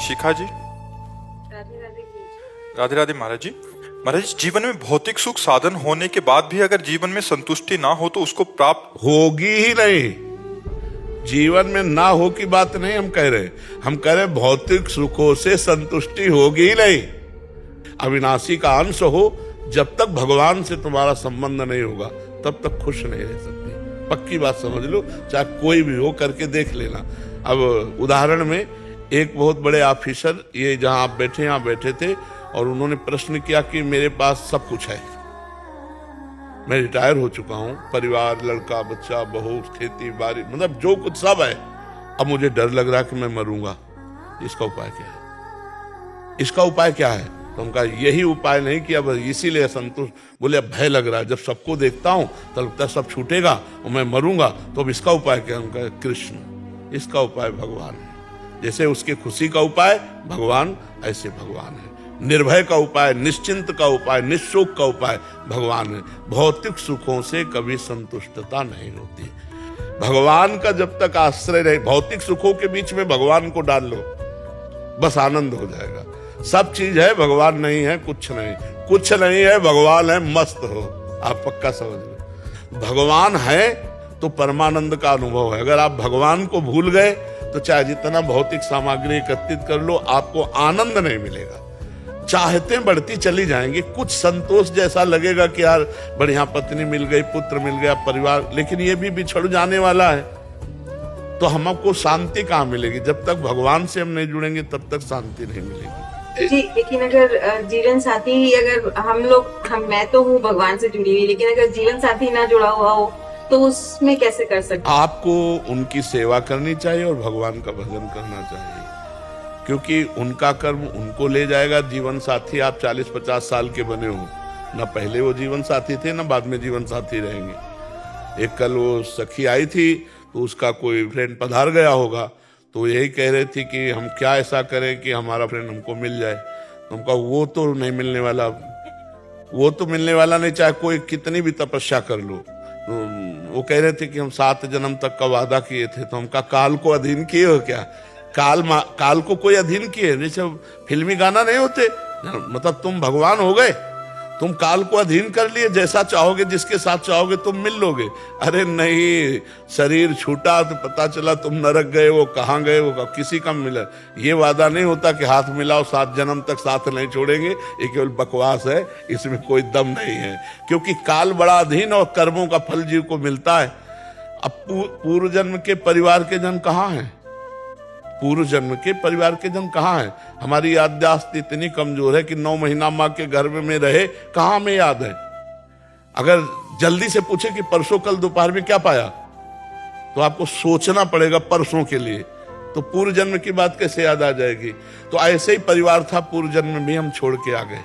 शिखा जी। राधे राधे की। राधे राधे महाराज जी। महाराज जी, जीवन में भौतिक सुख साधन होने के बाद भी अगर जीवन में संतुष्टि ना हो तो उसको प्राप्त होगी ही नहीं। जीवन में ना हो की बात नहीं हम कह रहे, हम कह रहे भौतिक सुखों से संतुष्टि होगी ही नहीं। अविनाशी का अंश हो, जब तक भगवान से तुम्हारा संबंध नहीं होगा तब तक खुश नहीं रह सकते। पक्की बात समझ लो, चाहे कोई भी हो, करके देख लेना। अब उदाहरण में एक बहुत बड़े ऑफिसर, ये जहां आप बैठे यहाँ बैठे थे, और उन्होंने प्रश्न किया कि मेरे पास सब कुछ है, मैं रिटायर हो चुका हूं, परिवार, लड़का बच्चा, बहू, खेती बाड़ी, मतलब जो कुछ सब है, अब मुझे डर लग रहा है कि मैं मरूंगा, इसका उपाय क्या है? इसका उपाय क्या है? तो उनका यही उपाय नहीं कि अब इसीलिए संतुष्ट, बोले अब भय लग रहा है, जब सबको देखता हूं तो लगता है सब छूटेगा और मैं मरूंगा, तो अब इसका उपाय क्या? उनका कृष्ण, इसका उपाय भगवान है। जैसे उसके खुशी का उपाय भगवान, ऐसे भगवान है। निर्भय का उपाय, निश्चिंत का उपाय, निशोक का उपाय भगवान है। भौतिक सुखों से कभी संतुष्टता नहीं होती। भगवान का जब तक आश्रय रहे, भौतिक सुखों के बीच में भगवान को डाल लो, बस आनंद हो जाएगा। सब चीज है, भगवान नहीं है, कुछ नहीं, कुछ नहीं है, भगवान है, मस्त हो। आप पक्का समझ लो, भगवान है तो परमानंद का अनुभव है। अगर आप भगवान को भूल गए तो चाहे जितना भौतिक सामग्री एकत्रित कर लो, आपको आनंद नहीं मिलेगा। चाहतें बढ़ती चली जाएंगी, कुछ संतोष जैसा लगेगा कि यार बढ़िया पत्नी मिल गई, पुत्र मिल गया, परिवार, लेकिन ये भी बिछड़ जाने वाला है, तो हमको शांति कहाँ मिलेगी? जब तक भगवान से हम नहीं जुड़ेंगे तब तक शांति नहीं मिलेगी जी। लेकिन अगर जीवन साथी, अगर मैं तो हूँ भगवान से जुड़ी हुई, लेकिन अगर जीवन साथी ना जुड़ा हुआ हो तो उसमें कैसे कर सकते? आपको उनकी सेवा करनी चाहिए और भगवान का भजन करना चाहिए, क्योंकि उनका कर्म उनको ले जाएगा। जीवन साथी आप 40-50 साल के बने हो, ना पहले वो जीवन साथी थे ना बाद में जीवन साथी रहेंगे। एक कल वो सखी आई थी तो उसका कोई फ्रेंड पधार गया होगा, तो यही कह रहे थे कि हम क्या ऐसा करें कि हमारा फ्रेंड हमको मिल जाए। तो उनका वो तो नहीं मिलने वाला, वो तो मिलने वाला नहीं, चाहे कोई कितनी भी तपस्या कर लो। तो वो कह रहे थे कि हम 7 जन्म तक का वादा किए थे, तो हमका काल को अधीन किए हो क्या? काल को कोई अधीन किए? जैसे फिल्मी गाना नहीं होते, मतलब तुम भगवान हो गए, तुम काल को अधीन कर लिए, जैसा चाहोगे, जिसके साथ चाहोगे तुम मिल लोगे। अरे नहीं, शरीर छूटा तो पता चला तुम नरक गए, वो कहाँ गए, वो किसी का मिला। ये वादा नहीं होता कि हाथ मिलाओ 7 जन्म तक साथ नहीं छोड़ेंगे, ये केवल बकवास है, इसमें कोई दम नहीं है, क्योंकि काल बड़ा अधीन और कर्मों का फल जीव को मिलता है। अब पूर्व जन्म के परिवार के जन कहाँ हैं? पूर्व जन्म के परिवार के जन कहाँ हैं? हमारी याददाश्त इतनी कमजोर है कि 9 महीना माँ के गर्भ में रहे, कहाँ में याद है? अगर जल्दी से पूछे कि परसों कल दोपहर में क्या पाया, तो आपको सोचना पड़ेगा परसों के लिए, तो पूर्व जन्म की बात कैसे याद आ जाएगी? तो ऐसे ही परिवार था, पूर्व जन्म में भी हम छोड़ के आ गए,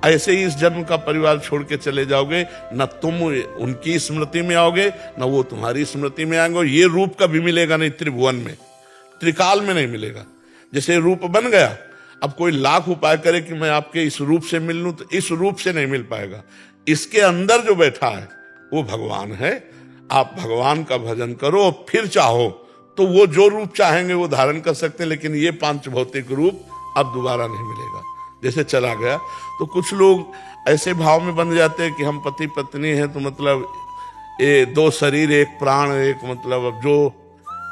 ऐसे ही इस जन्म का परिवार छोड़ के चले जाओगे। न तुम उनकी स्मृति में आओगे, न वो तुम्हारी स्मृति में आएंगे। ये रूप कभी मिलेगा नहीं त्रिभुवन में, त्रिकाल में नहीं मिलेगा। जैसे रूप बन गया, अब कोई लाख उपाय करे कि मैं आपके इस रूप से मिल लूं, तो इस रूप से नहीं मिल पाएगा। इसके अंदर जो बैठा है वो भगवान है। आप भगवान का भजन करो, फिर चाहो तो वो जो रूप चाहेंगे वो धारण कर सकते हैं, लेकिन ये 5 भौतिक रूप अब दोबारा नहीं मिलेगा। जैसे चला गया, तो कुछ लोग ऐसे भाव में बन जाते हैं कि हम पति पत्नी हैं, तो मतलब ये 2 शरीर 1 प्राण, एक मतलब अब जो,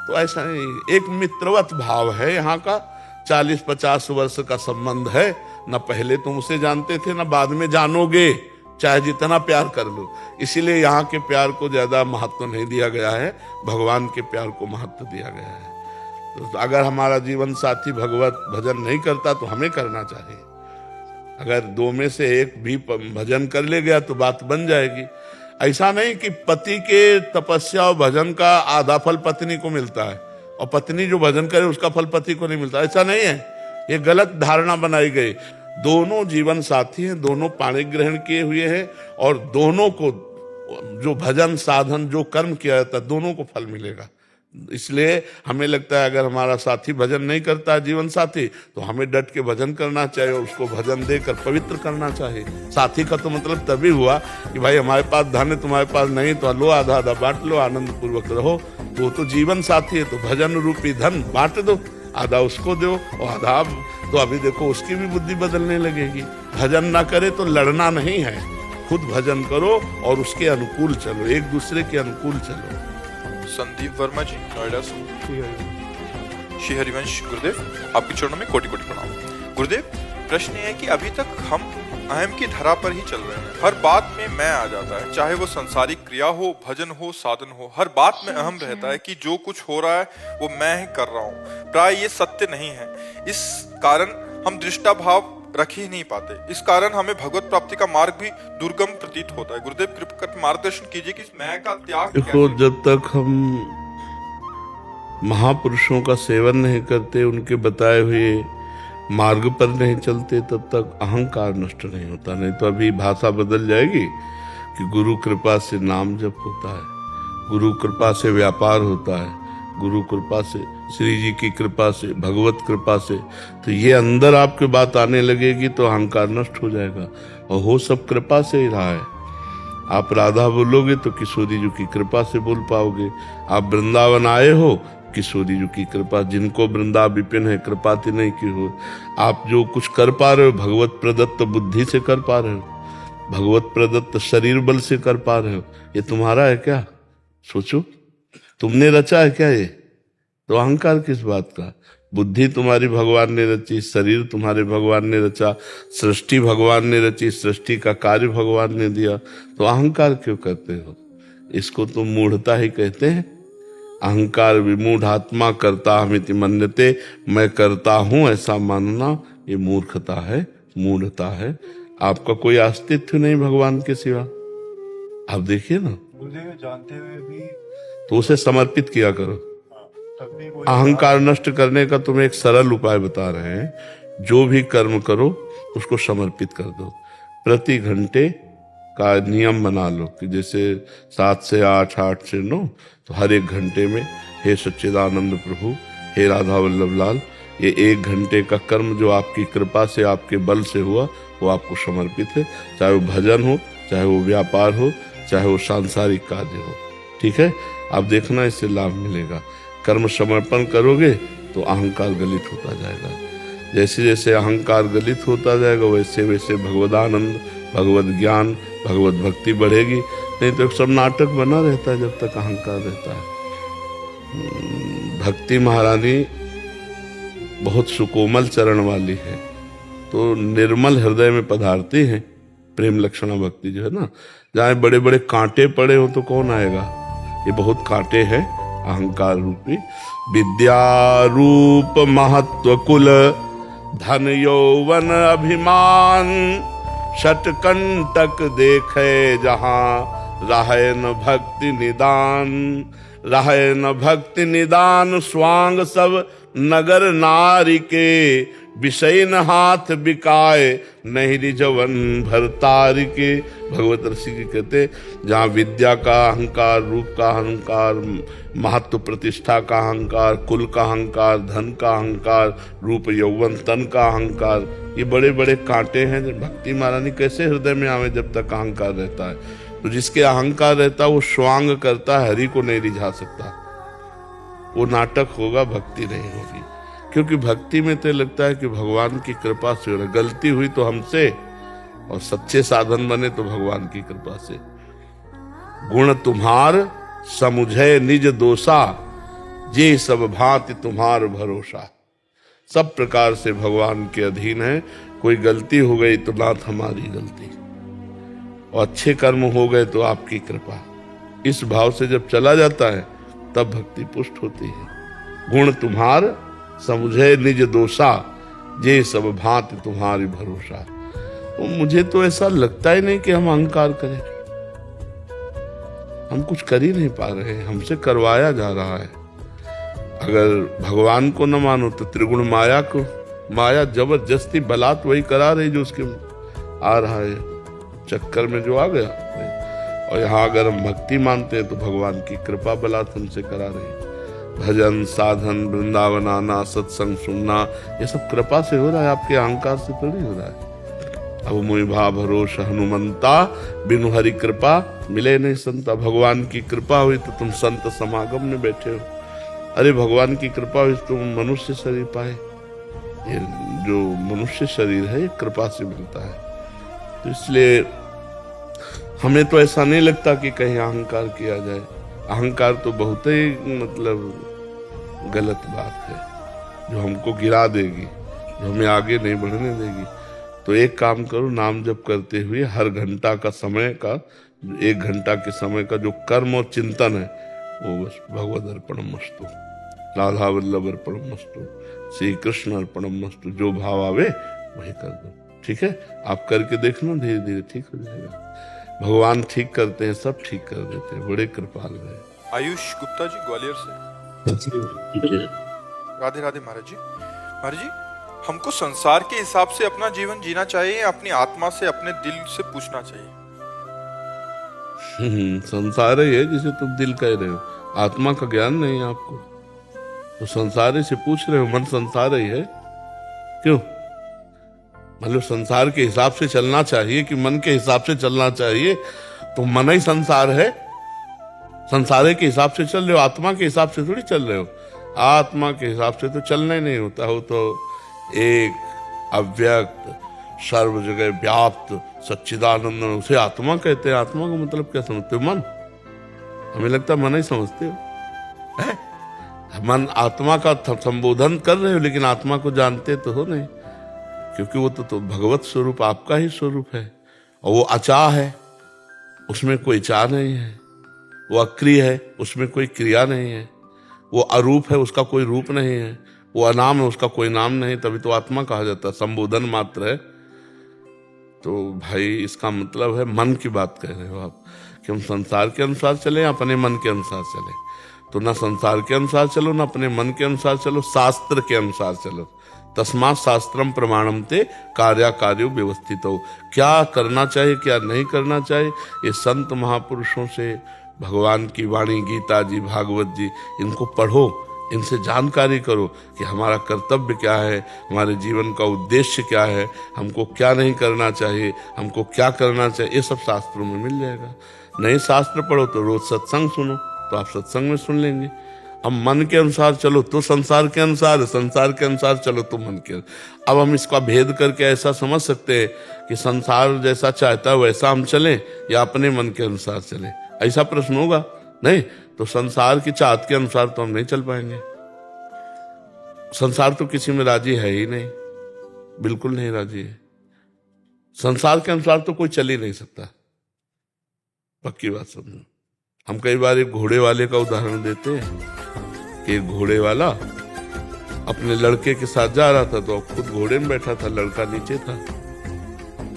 तो ऐसा नहीं, एक मित्रवत भाव है यहाँ का। 40-50 वर्ष का संबंध है, न पहले तुम उसे जानते थे न बाद में जानोगे, चाहे जितना प्यार कर लो। इसीलिए यहाँ के प्यार को ज्यादा महत्व नहीं दिया गया है, भगवान के प्यार को महत्व दिया गया है। तो अगर हमारा जीवन साथी भगवत भजन नहीं करता तो हमें करना चाहिए। अगर 2 में से एक भी भजन कर ले गया तो बात बन जाएगी। ऐसा नहीं कि पति के तपस्या और भजन का आधा फल पत्नी को मिलता है और पत्नी जो भजन करे उसका फल पति को नहीं मिलता, ऐसा नहीं है। ये गलत धारणा बनाई गई। दोनों जीवन साथी हैं, दोनों पाणी ग्रहण किए हुए हैं, और दोनों को जो भजन साधन जो कर्म किया जाता है दोनों को फल मिलेगा। इसलिए हमें लगता है अगर हमारा साथी भजन नहीं करता है, जीवन साथी, तो हमें डट के भजन करना चाहिए और उसको भजन देकर पवित्र करना चाहिए। साथी का तो मतलब तभी हुआ कि भाई हमारे पास धन है, तुम्हारे पास नहीं, तो लो आधा आधा बांट लो, आनंद पूर्वक रहो। तो जीवन साथी है, तो भजन रूपी धन बांट दो। आधा उसको दो और आधा आप। तो अभी देखो उसकी भी बुद्धि बदलने लगेगी। भजन ना करे तो लड़ना नहीं है, खुद भजन करो और उसके अनुकूल चलो, एक दूसरे के अनुकूल चलो। संदीप वर्मा जी, नोएडा से। श्री हरिवंश गुरुदेव, आपके चरणों में कोटि कोटि प्रणाम। गुरुदेव, प्रश्न ये है कि अभी तक हम अहम की धरा पर ही चल रहे हैं। हर बात में मैं आ जाता है, चाहे वो संसारिक क्रिया हो, भजन हो, साधन हो, हर बात में अहम रहता है कि जो कुछ हो रहा है वो मैं ही कर रहा हूँ। प्राय ये सत्य नहीं है। इस कारण हम दृष्टा भाव रख ही नहीं पाते। इस कारण हमें भगवत प्राप्ति का मार्ग भी दुर्गम प्रतीत होता है। गुरुदेव, कृपा कर मार्गदर्शन कीजिए कि इस मैं का त्याग देखो, जब तक हम महापुरुषों का सेवन नहीं करते, उनके बताए हुए मार्ग पर नहीं चलते, तब तक अहंकार नष्ट नहीं होता। नहीं तो अभी भाषा बदल जाएगी कि गुरु कृपा से नाम जप होता है, गुरु कृपा से व्यापार होता है, गुरु कृपा से, श्री जी की कृपा से, भगवत कृपा से। तो ये अंदर आपके बात आने लगेगी तो अहंकार नष्ट हो जाएगा। और हो सब कृपा से ही रहा है। आप राधा बोलोगे तो किशोरी जी की कृपा से बोल पाओगे। आप वृंदावन आए हो, किशोरी जी की कृपा, जिनको वृंदा विपिन है कृपाति नहीं की हो। आप जो कुछ कर पा रहे हो भगवत प्रदत्त बुद्धि से कर पा रहे हो, भगवत प्रदत्त शरीर बल से कर पा रहे हो। ये तुम्हारा है क्या? सोचो, तुमने रचा है क्या ये? तो अहंकार किस बात का? बुद्धि तुम्हारी भगवान ने रची, शरीर तुम्हारे भगवान ने रचा, सृष्टि भगवान ने रची, सृष्टि का कार्य भगवान ने दिया। तो अहंकार क्यों करते हो? इसको तो मूढ़ता ही कहते हैं। अहंकार विमूढ़ आत्मा करता हमिति मन्यते, मैं करता हूं ऐसा मानना ये मूर्खता है, मूढ़ता है। आपका कोई अस्तित्व नहीं भगवान के सिवा। आप देखिए ना, जानते हुए भी तो उसे समर्पित किया करो। अहंकार नष्ट करने का तुम्हें एक सरल उपाय बता रहे हैं। जो भी कर्म करो उसको समर्पित कर दो। प्रति घंटे का नियम बना लो कि जैसे 7 से 8, 8 से 9, तो हर एक घंटे में हे सच्चिदानंद प्रभु, हे राधा वल्लभ लाल, ये 1 घंटे का कर्म जो आपकी कृपा से, आपके बल से हुआ, वो आपको समर्पित है। चाहे वो भजन हो, चाहे वो व्यापार हो, चाहे वो सांसारिक कार्य हो। ठीक है, आप देखना इससे लाभ मिलेगा। कर्म समर्पण करोगे तो अहंकार गलित होता जाएगा। जैसे जैसे अहंकार गलित होता जाएगा वैसे वैसे भगवदानंद, भगवत ज्ञान, भगवत भक्ति बढ़ेगी। नहीं तो सब नाटक बना रहता है जब तक अहंकार रहता है। भक्ति महारानी बहुत सुकोमल चरण वाली है, तो निर्मल हृदय में पधारती हैं। प्रेम लक्षणा भक्ति जो है ना, जहाँ बड़े बड़े कांटे पड़े हो तो कौन आएगा? ये बहुत कांटे हैं अहंकार रूपी। विद्या रूप महत्व कुल धन यौवन अभिमान, षटकंटक देखे जहां राहे न भक्ति निदान, राहे न भक्ति निदान। स्वांग सब नगर नारी के, विषय न हाथ बिकाए नहीं रिजवन भरतारी के। भगवत ऋषि जी कहते, जहाँ विद्या का अहंकार, रूप का अहंकार, महत्व प्रतिष्ठा का अहंकार, कुल का अहंकार, धन का अहंकार, रूप यौवन तन का अहंकार, ये बड़े बड़े कांटे हैं। भक्ति महारानी कैसे हृदय में आवे जब तक अहंकार रहता है? तो जिसके अहंकार रहता है वो स्वांग करता है, हरि को नहीं रिझा सकता। वो नाटक होगा, भक्ति नहीं होगी। क्योंकि भक्ति में तो लगता है कि भगवान की कृपा से हो रहा, गलती हुई तो हमसे, और सच्चे साधन बने तो भगवान की कृपा से। गुण तुम्हार समुझे निज दोषा, जे सब भांति तुम्हार भरोसा। सब प्रकार से भगवान के अधीन है। कोई गलती हो गई तो नाथ हमारी गलती, और अच्छे कर्म हो गए तो आपकी कृपा। इस भाव से जब चला जाता है तब भक्ति पुष्ट होती है। गुण तुम्हार समुझे निज दोषा, जे सब भांति तुम्हारी भरोसा। तो मुझे तो ऐसा लगता ही नहीं कि हम अहंकार करें। हम कुछ कर ही नहीं पा रहे हैं, हमसे करवाया जा रहा है। अगर भगवान को न मानो तो त्रिगुण माया को, माया जबरदस्ती बलात् वही करा रही जो उसके आ रहा है, चक्कर में जो आ गया। और यहाँ अगर हम भक्ति मानते हैं तो भगवान की कृपा बलात् हमसे करा रही। भजन, साधन, वृंदावन आना, सत्संग सुनना, ये सब कृपा से हो रहा है, आपके अहंकार से थोड़ी हो रहा है। अब मोहि भा भरोस हनुमंता, बिनु हरि कृपा मिले नहीं संता। भगवान की कृपा हुई तो तुम संत समागम में बैठे हो। अरे भगवान की कृपा हुई तो मनुष्य शरीर पाए। ये जो मनुष्य शरीर है ये कृपा से मिलता है। तो इसलिए हमें तो ऐसा नहीं लगता कि कहीं अहंकार किया जाए। अहंकार तो बहुत ही मतलब गलत बात है, जो हमको गिरा देगी, जो हमें आगे नहीं बढ़ने देगी। तो एक काम करो, नाम जप करते हुए हर घंटा का समय का, 1 घंटा के समय का जो कर्म और चिंतन है वो बस भगवद अर्पणमस्तु, राधा वल्लभ अर्पणमस्तु, श्री कृष्ण अर्पणमस्तु, जो भाव आवे वही कर दो। ठीक है, आप करके देखना, धीरे धीरे ठीक हो जाएगा। भगवान ठीक करते हैं, सब ठीक कर देते हैं, बड़े कृपालु हैं। आयुष गुप्ता जी ग्वालियर से। राधे राधे महाराज जी। महाराज जी, हमको संसार के हिसाब से अपना जीवन जीना चाहिए या अपनी आत्मा से, अपने दिल से पूछना चाहिए? संसार ही है जिसे तुम दिल कह रहे हो, आत्मा का ज्ञान नहीं है आपको, तो संसार ही से पूछ रहे हो। मन संसार ही है, क्यों? मतलब संसार के हिसाब से चलना चाहिए कि मन के हिसाब से चलना चाहिए? तो मन ही संसार है, संसार के हिसाब से चल रहे हो, आत्मा के हिसाब से थोड़ी चल रहे हो। आत्मा के हिसाब से तो चलना ही नहीं होता हो, तो एक अव्यक्त सर्व जगह व्याप्त सच्चिदानंद, उसे आत्मा कहते हैं। आत्मा का मतलब क्या समझते हो? मन। हमें लगता है मन ही समझते हो, है? मन आत्मा का संबोधन कर रहे हो, लेकिन आत्मा को जानते तो हो नहीं, क्योंकि वो तो भगवत स्वरूप आपका ही स्वरूप है। और वो अचाह है, उसमें कोई चाह नहीं है। वो अक्रिय है, उसमें कोई क्रिया नहीं है। वो अरूप है, उसका कोई रूप नहीं है। वो अनाम है, उसका कोई नाम नहीं, तभी तो आत्मा कहा जाता है, संबोधन मात्र है। तो भाई इसका मतलब है मन की बात कह रहे हो आप, कि हम संसार के अनुसार चले या अपने मन के अनुसार चले? तो ना संसार के अनुसार चलो, ना अपने मन के अनुसार चलो, शास्त्र के अनुसार चलो। तस्मात् शास्त्रम प्रमाणम ते कार्याकार्यो व्यवस्थित हो। क्या करना चाहिए, क्या नहीं करना चाहिए, ये संत महापुरुषों से, भगवान की वाणी, गीता जी, भागवत जी, इनको पढ़ो, इनसे जानकारी करो कि हमारा कर्तव्य क्या है, हमारे जीवन का उद्देश्य क्या है, हमको क्या नहीं करना चाहिए, हमको क्या करना चाहिए, ये सब शास्त्रों में मिल जाएगा। नहीं शास्त्र पढ़ो तो रोज सत्संग सुनो, तो आप सत्संग में सुन लेंगे। अब मन के अनुसार चलो तो संसार के अनुसार, संसार के अनुसार चलो तो मन के। अब हम इसका भेद करके ऐसा समझ सकते हैं कि संसार जैसा चाहता है वैसा हम चलें या अपने मन के अनुसार चलें, ऐसा प्रश्न होगा? नहीं, तो संसार की चाहत के अनुसार तो हम नहीं चल पाएंगे। संसार तो किसी में राजी है ही नहीं, बिल्कुल नहीं राजी है। संसार के अनुसार तो कोई चल ही नहीं सकता, पक्की बात समझो। हम कई बार एक घोड़े वाले का उदाहरण देते हैं कि एक घोड़े वाला अपने लड़के के साथ जा रहा था, तो खुद घोड़े में बैठा था, लड़का नीचे था।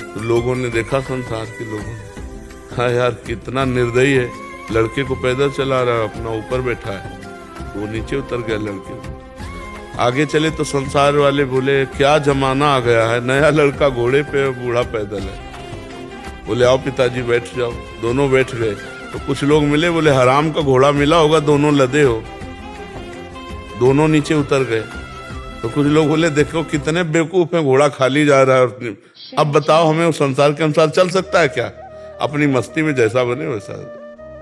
तो लोगों ने देखा, संसार के लोगों ने, हाँ यार कितना निर्दयी है, लड़के को पैदल चला रहा है, अपना ऊपर बैठा है। तो वो नीचे उतर गया लड़के को। आगे चले तो संसार वाले बोले क्या जमाना आ गया है, नया लड़का घोड़े पे, बूढ़ा पैदल है। बोले आओ पिताजी बैठ जाओ। दोनों बैठ गए। तो कुछ लोग मिले, बोले हराम का घोड़ा मिला होगा, दोनों लदे हो। दोनों नीचे उतर गए। तो कुछ लोग बोले देखो कितने बेवकूफ हैं, घोड़ा खाली जा रहा है। अब बताओ हमें उस संसार के अनुसार चल सकता है क्या? अपनी मस्ती में जैसा बने वैसा।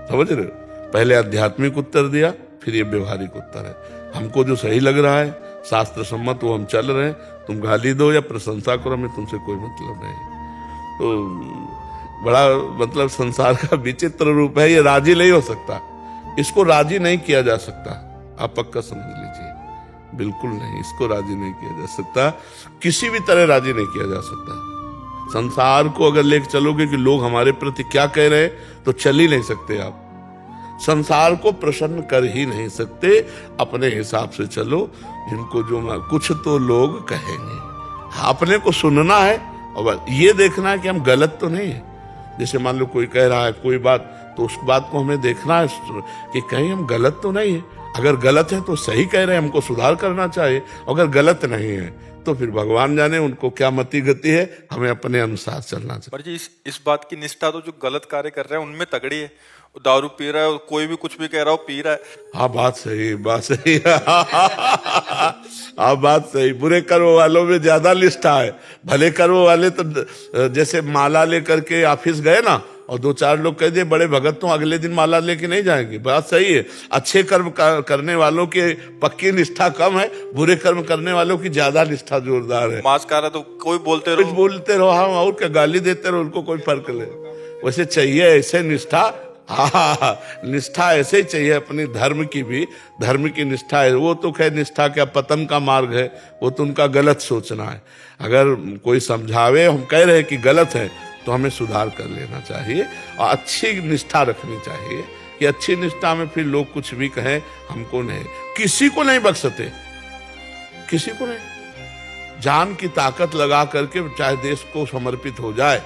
समझ रहे हो? पहले आध्यात्मिक उत्तर दिया, फिर ये व्यवहारिक उत्तर है। हमको जो सही लग रहा है, शास्त्र सम्मत, वो हम चल रहे हैं। तुम गाली दो या प्रशंसा करो, हमें तुमसे कोई मतलब नहीं। तो बड़ा मतलब संसार का विचित्र रूप है, ये राजी नहीं हो सकता, इसको राजी नहीं किया जा सकता। आप पक्का समझ लीजिए, बिल्कुल नहीं, इसको राजी नहीं किया जा सकता, किसी भी तरह राजी नहीं किया जा सकता। संसार को अगर लेकर चलोगे कि लोग हमारे प्रति क्या कह रहे हैं, तो चल ही नहीं सकते आप। संसार को प्रसन्न कर ही नहीं सकते, अपने हिसाब से चलो। इनको जो कुछ तो लोग कहेंगे, अपने को सुनना है और ये देखना है कि हम गलत तो नहीं है। जैसे मान लो कोई कह रहा है कोई बात, तो उस बात को हमें देखना है कि कहीं हम गलत तो नहीं है। अगर गलत है तो सही कह रहे हैं, हमको सुधार करना चाहिए। अगर गलत नहीं है तो फिर भगवान जाने उनको क्या मति गति है, हमें अपने अनुसार चलना चाहिए। पर जी इस बात की निष्ठा तो जो गलत कार्य कर रहे हैं उनमें तगड़ी है। दारू पी रहा है, कोई भी कुछ भी कह रहा हो, पी रहा है। हाँ बात सही, बात सही। हाँ बात सही। बुरे कर्म वालों में ज्यादा निष्ठा है, भले कर्म वाले तो जैसे माला लेकर के ऑफिस गए ना, और 2-4 लोग कह दिए बड़े भगत तो अगले दिन माला लेके नहीं जाएंगे। बात सही है, अच्छे कर्म करने वालों की पक्की निष्ठा कम है, बुरे कर्म करने वालों की ज्यादा निष्ठा जोरदार है। मांस खा रहा तो कोई बोलते कुछ रहो, बोलते रहो, हाँ, और क्या गाली देते रहो, उनको कोई फर्क नहीं। वैसे चाहिए ऐसे निष्ठा, हाँ, निष्ठा ऐसे ही चाहिए अपनी धर्म की भी, धर्म की निष्ठा है। वो तो खैर निष्ठा क्या पतन का मार्ग है, वो तो उनका गलत सोचना है। अगर कोई समझावे, हम कह रहे हैं कि गलत है, तो हमें सुधार कर लेना चाहिए और अच्छी निष्ठा रखनी चाहिए कि अच्छी निष्ठा में फिर लोग कुछ भी कहें हमको नहीं, किसी को नहीं बख्शते, किसी को नहीं। जान की ताकत लगा करके चाहे देश को समर्पित हो जाए,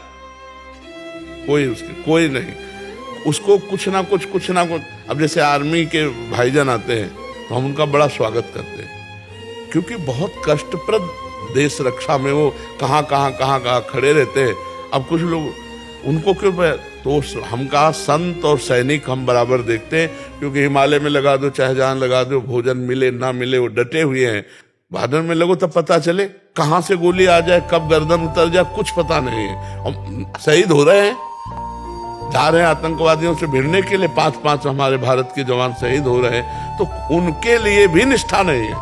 कोई नहीं, उसको कुछ ना कुछ। अब जैसे आर्मी के भाईजान आते हैं तो हम उनका बड़ा स्वागत करते हैं, क्योंकि बहुत कष्टप्रद देश रक्षा में वो कहाँ खड़े रहते हैं। अब कुछ लोग उनको क्यों, तो हम कहा संत और सैनिक हम बराबर देखते हैं, क्योंकि हिमालय में लगा दो चाहे जहां लगा दो, भोजन मिले ना मिले वो डटे हुए हैं। भादर में लगो तब पता चले कहां से गोली आ जाए, कब गर्दन उतर जाए, कुछ पता नहीं है। हम शहीद हो रहे हैं, जा रहे हैं आतंकवादियों से भिड़ने के लिए, 5-5 हमारे भारत के जवान शहीद हो रहे हैं, तो उनके लिए भी निष्ठा नहीं है।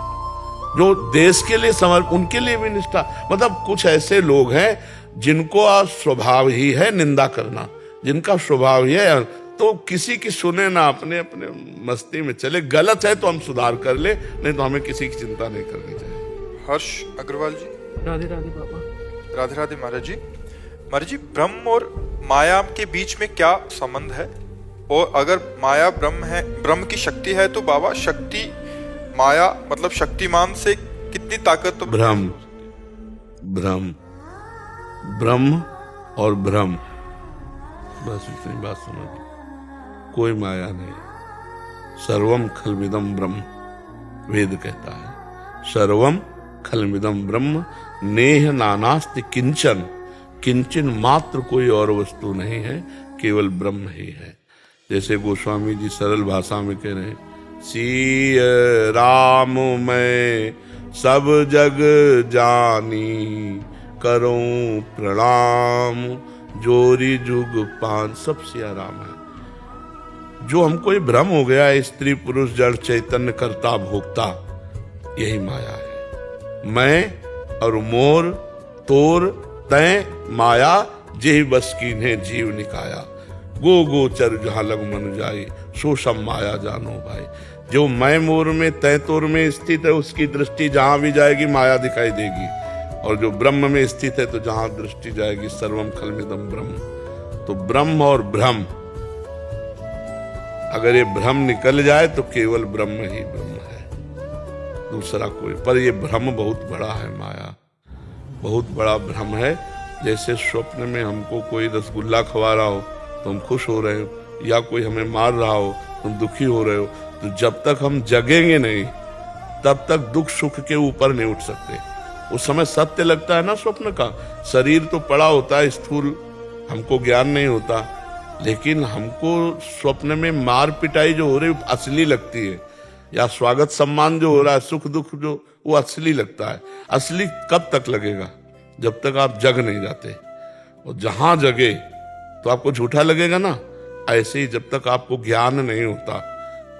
जो देश के लिए उनके लिए भी निष्ठा, मतलब कुछ ऐसे लोग हैं जिनको स्वभाव ही है निंदा करना, जिनका स्वभाव ही है, तो किसी की सुने ना, अपने अपने मस्ती में चले। गलत है तो हम सुधार कर ले, नहीं तो हमें किसी की चिंता नहीं करनी चाहिए। हर्ष अग्रवाल जी। राधे राधे बाबा। राधे राधे महाराज जी। महाराज जी, ब्रह्म और माया के बीच में क्या संबंध है? और अगर माया ब्रह्म है, ब्रह्म की शक्ति है, तो बाबा शक्ति माया मतलब शक्तिमान से कितनी ताकत? तो ब्रह्म और ब्रह्म, बस इतनी बात समझ, कोई माया नहीं। सर्वम खलमिदम ब्रह्म, वेद कहता है, सर्वम खलमिदम ब्रह्म नेह नानास्ति किंचन, किंचन मात्र कोई और वस्तु नहीं है, केवल ब्रह्म ही है। जैसे गोस्वामी जी सरल भाषा में कह रहे हैं, सिय राम मैं सब जग जानी, करूं प्रणाम जोरी जुग पान। सब सिया राम है। जो हमको ये भ्रम हो गया है, स्त्री पुरुष जड़ चैतन्य कर्ता भोक्ता, यही माया है। मैं और मोर तोर तय माया, जेहि बस कीन्हे जीव निकाया, गो गोचर जहां लग मन जाई, सो सब माया जानो भाई। जो मैं मोर में तय तोर में स्थित है, उसकी दृष्टि जहां भी जाएगी माया दिखाई देगी, और जो ब्रह्म में स्थित है तो जहां दृष्टि जाएगी सर्वम खलमिदम ब्रह्म। तो ब्रह्म और भ्रम, अगर ये भ्रम निकल जाए तो केवल ब्रह्म ही ब्रह्म है, दूसरा कोई। पर ये भ्रम बहुत बड़ा है, माया बहुत बड़ा भ्रम है। जैसे स्वप्न में हमको कोई रसगुल्ला खवा रहा हो तो हम खुश हो रहे हो, या कोई हमें मार रहा हो तुम दुखी हो रहे हो, तो जब तक हम जगेंगे नहीं तब तक दुख सुख के ऊपर नहीं उठ सकते। उस समय सत्य लगता है ना स्वप्न का, शरीर तो पड़ा होता है स्थूल, हमको ज्ञान नहीं होता, लेकिन हमको स्वप्न में मार पिटाई जो हो रही असली लगती है, या स्वागत सम्मान जो हो रहा है, सुख दुख जो, वो असली लगता है। असली कब तक लगेगा? जब तक आप जग नहीं जाते। और जहां जगे तो आपको झूठा लगेगा ना, ऐसे ही जब तक आपको ज्ञान नहीं होता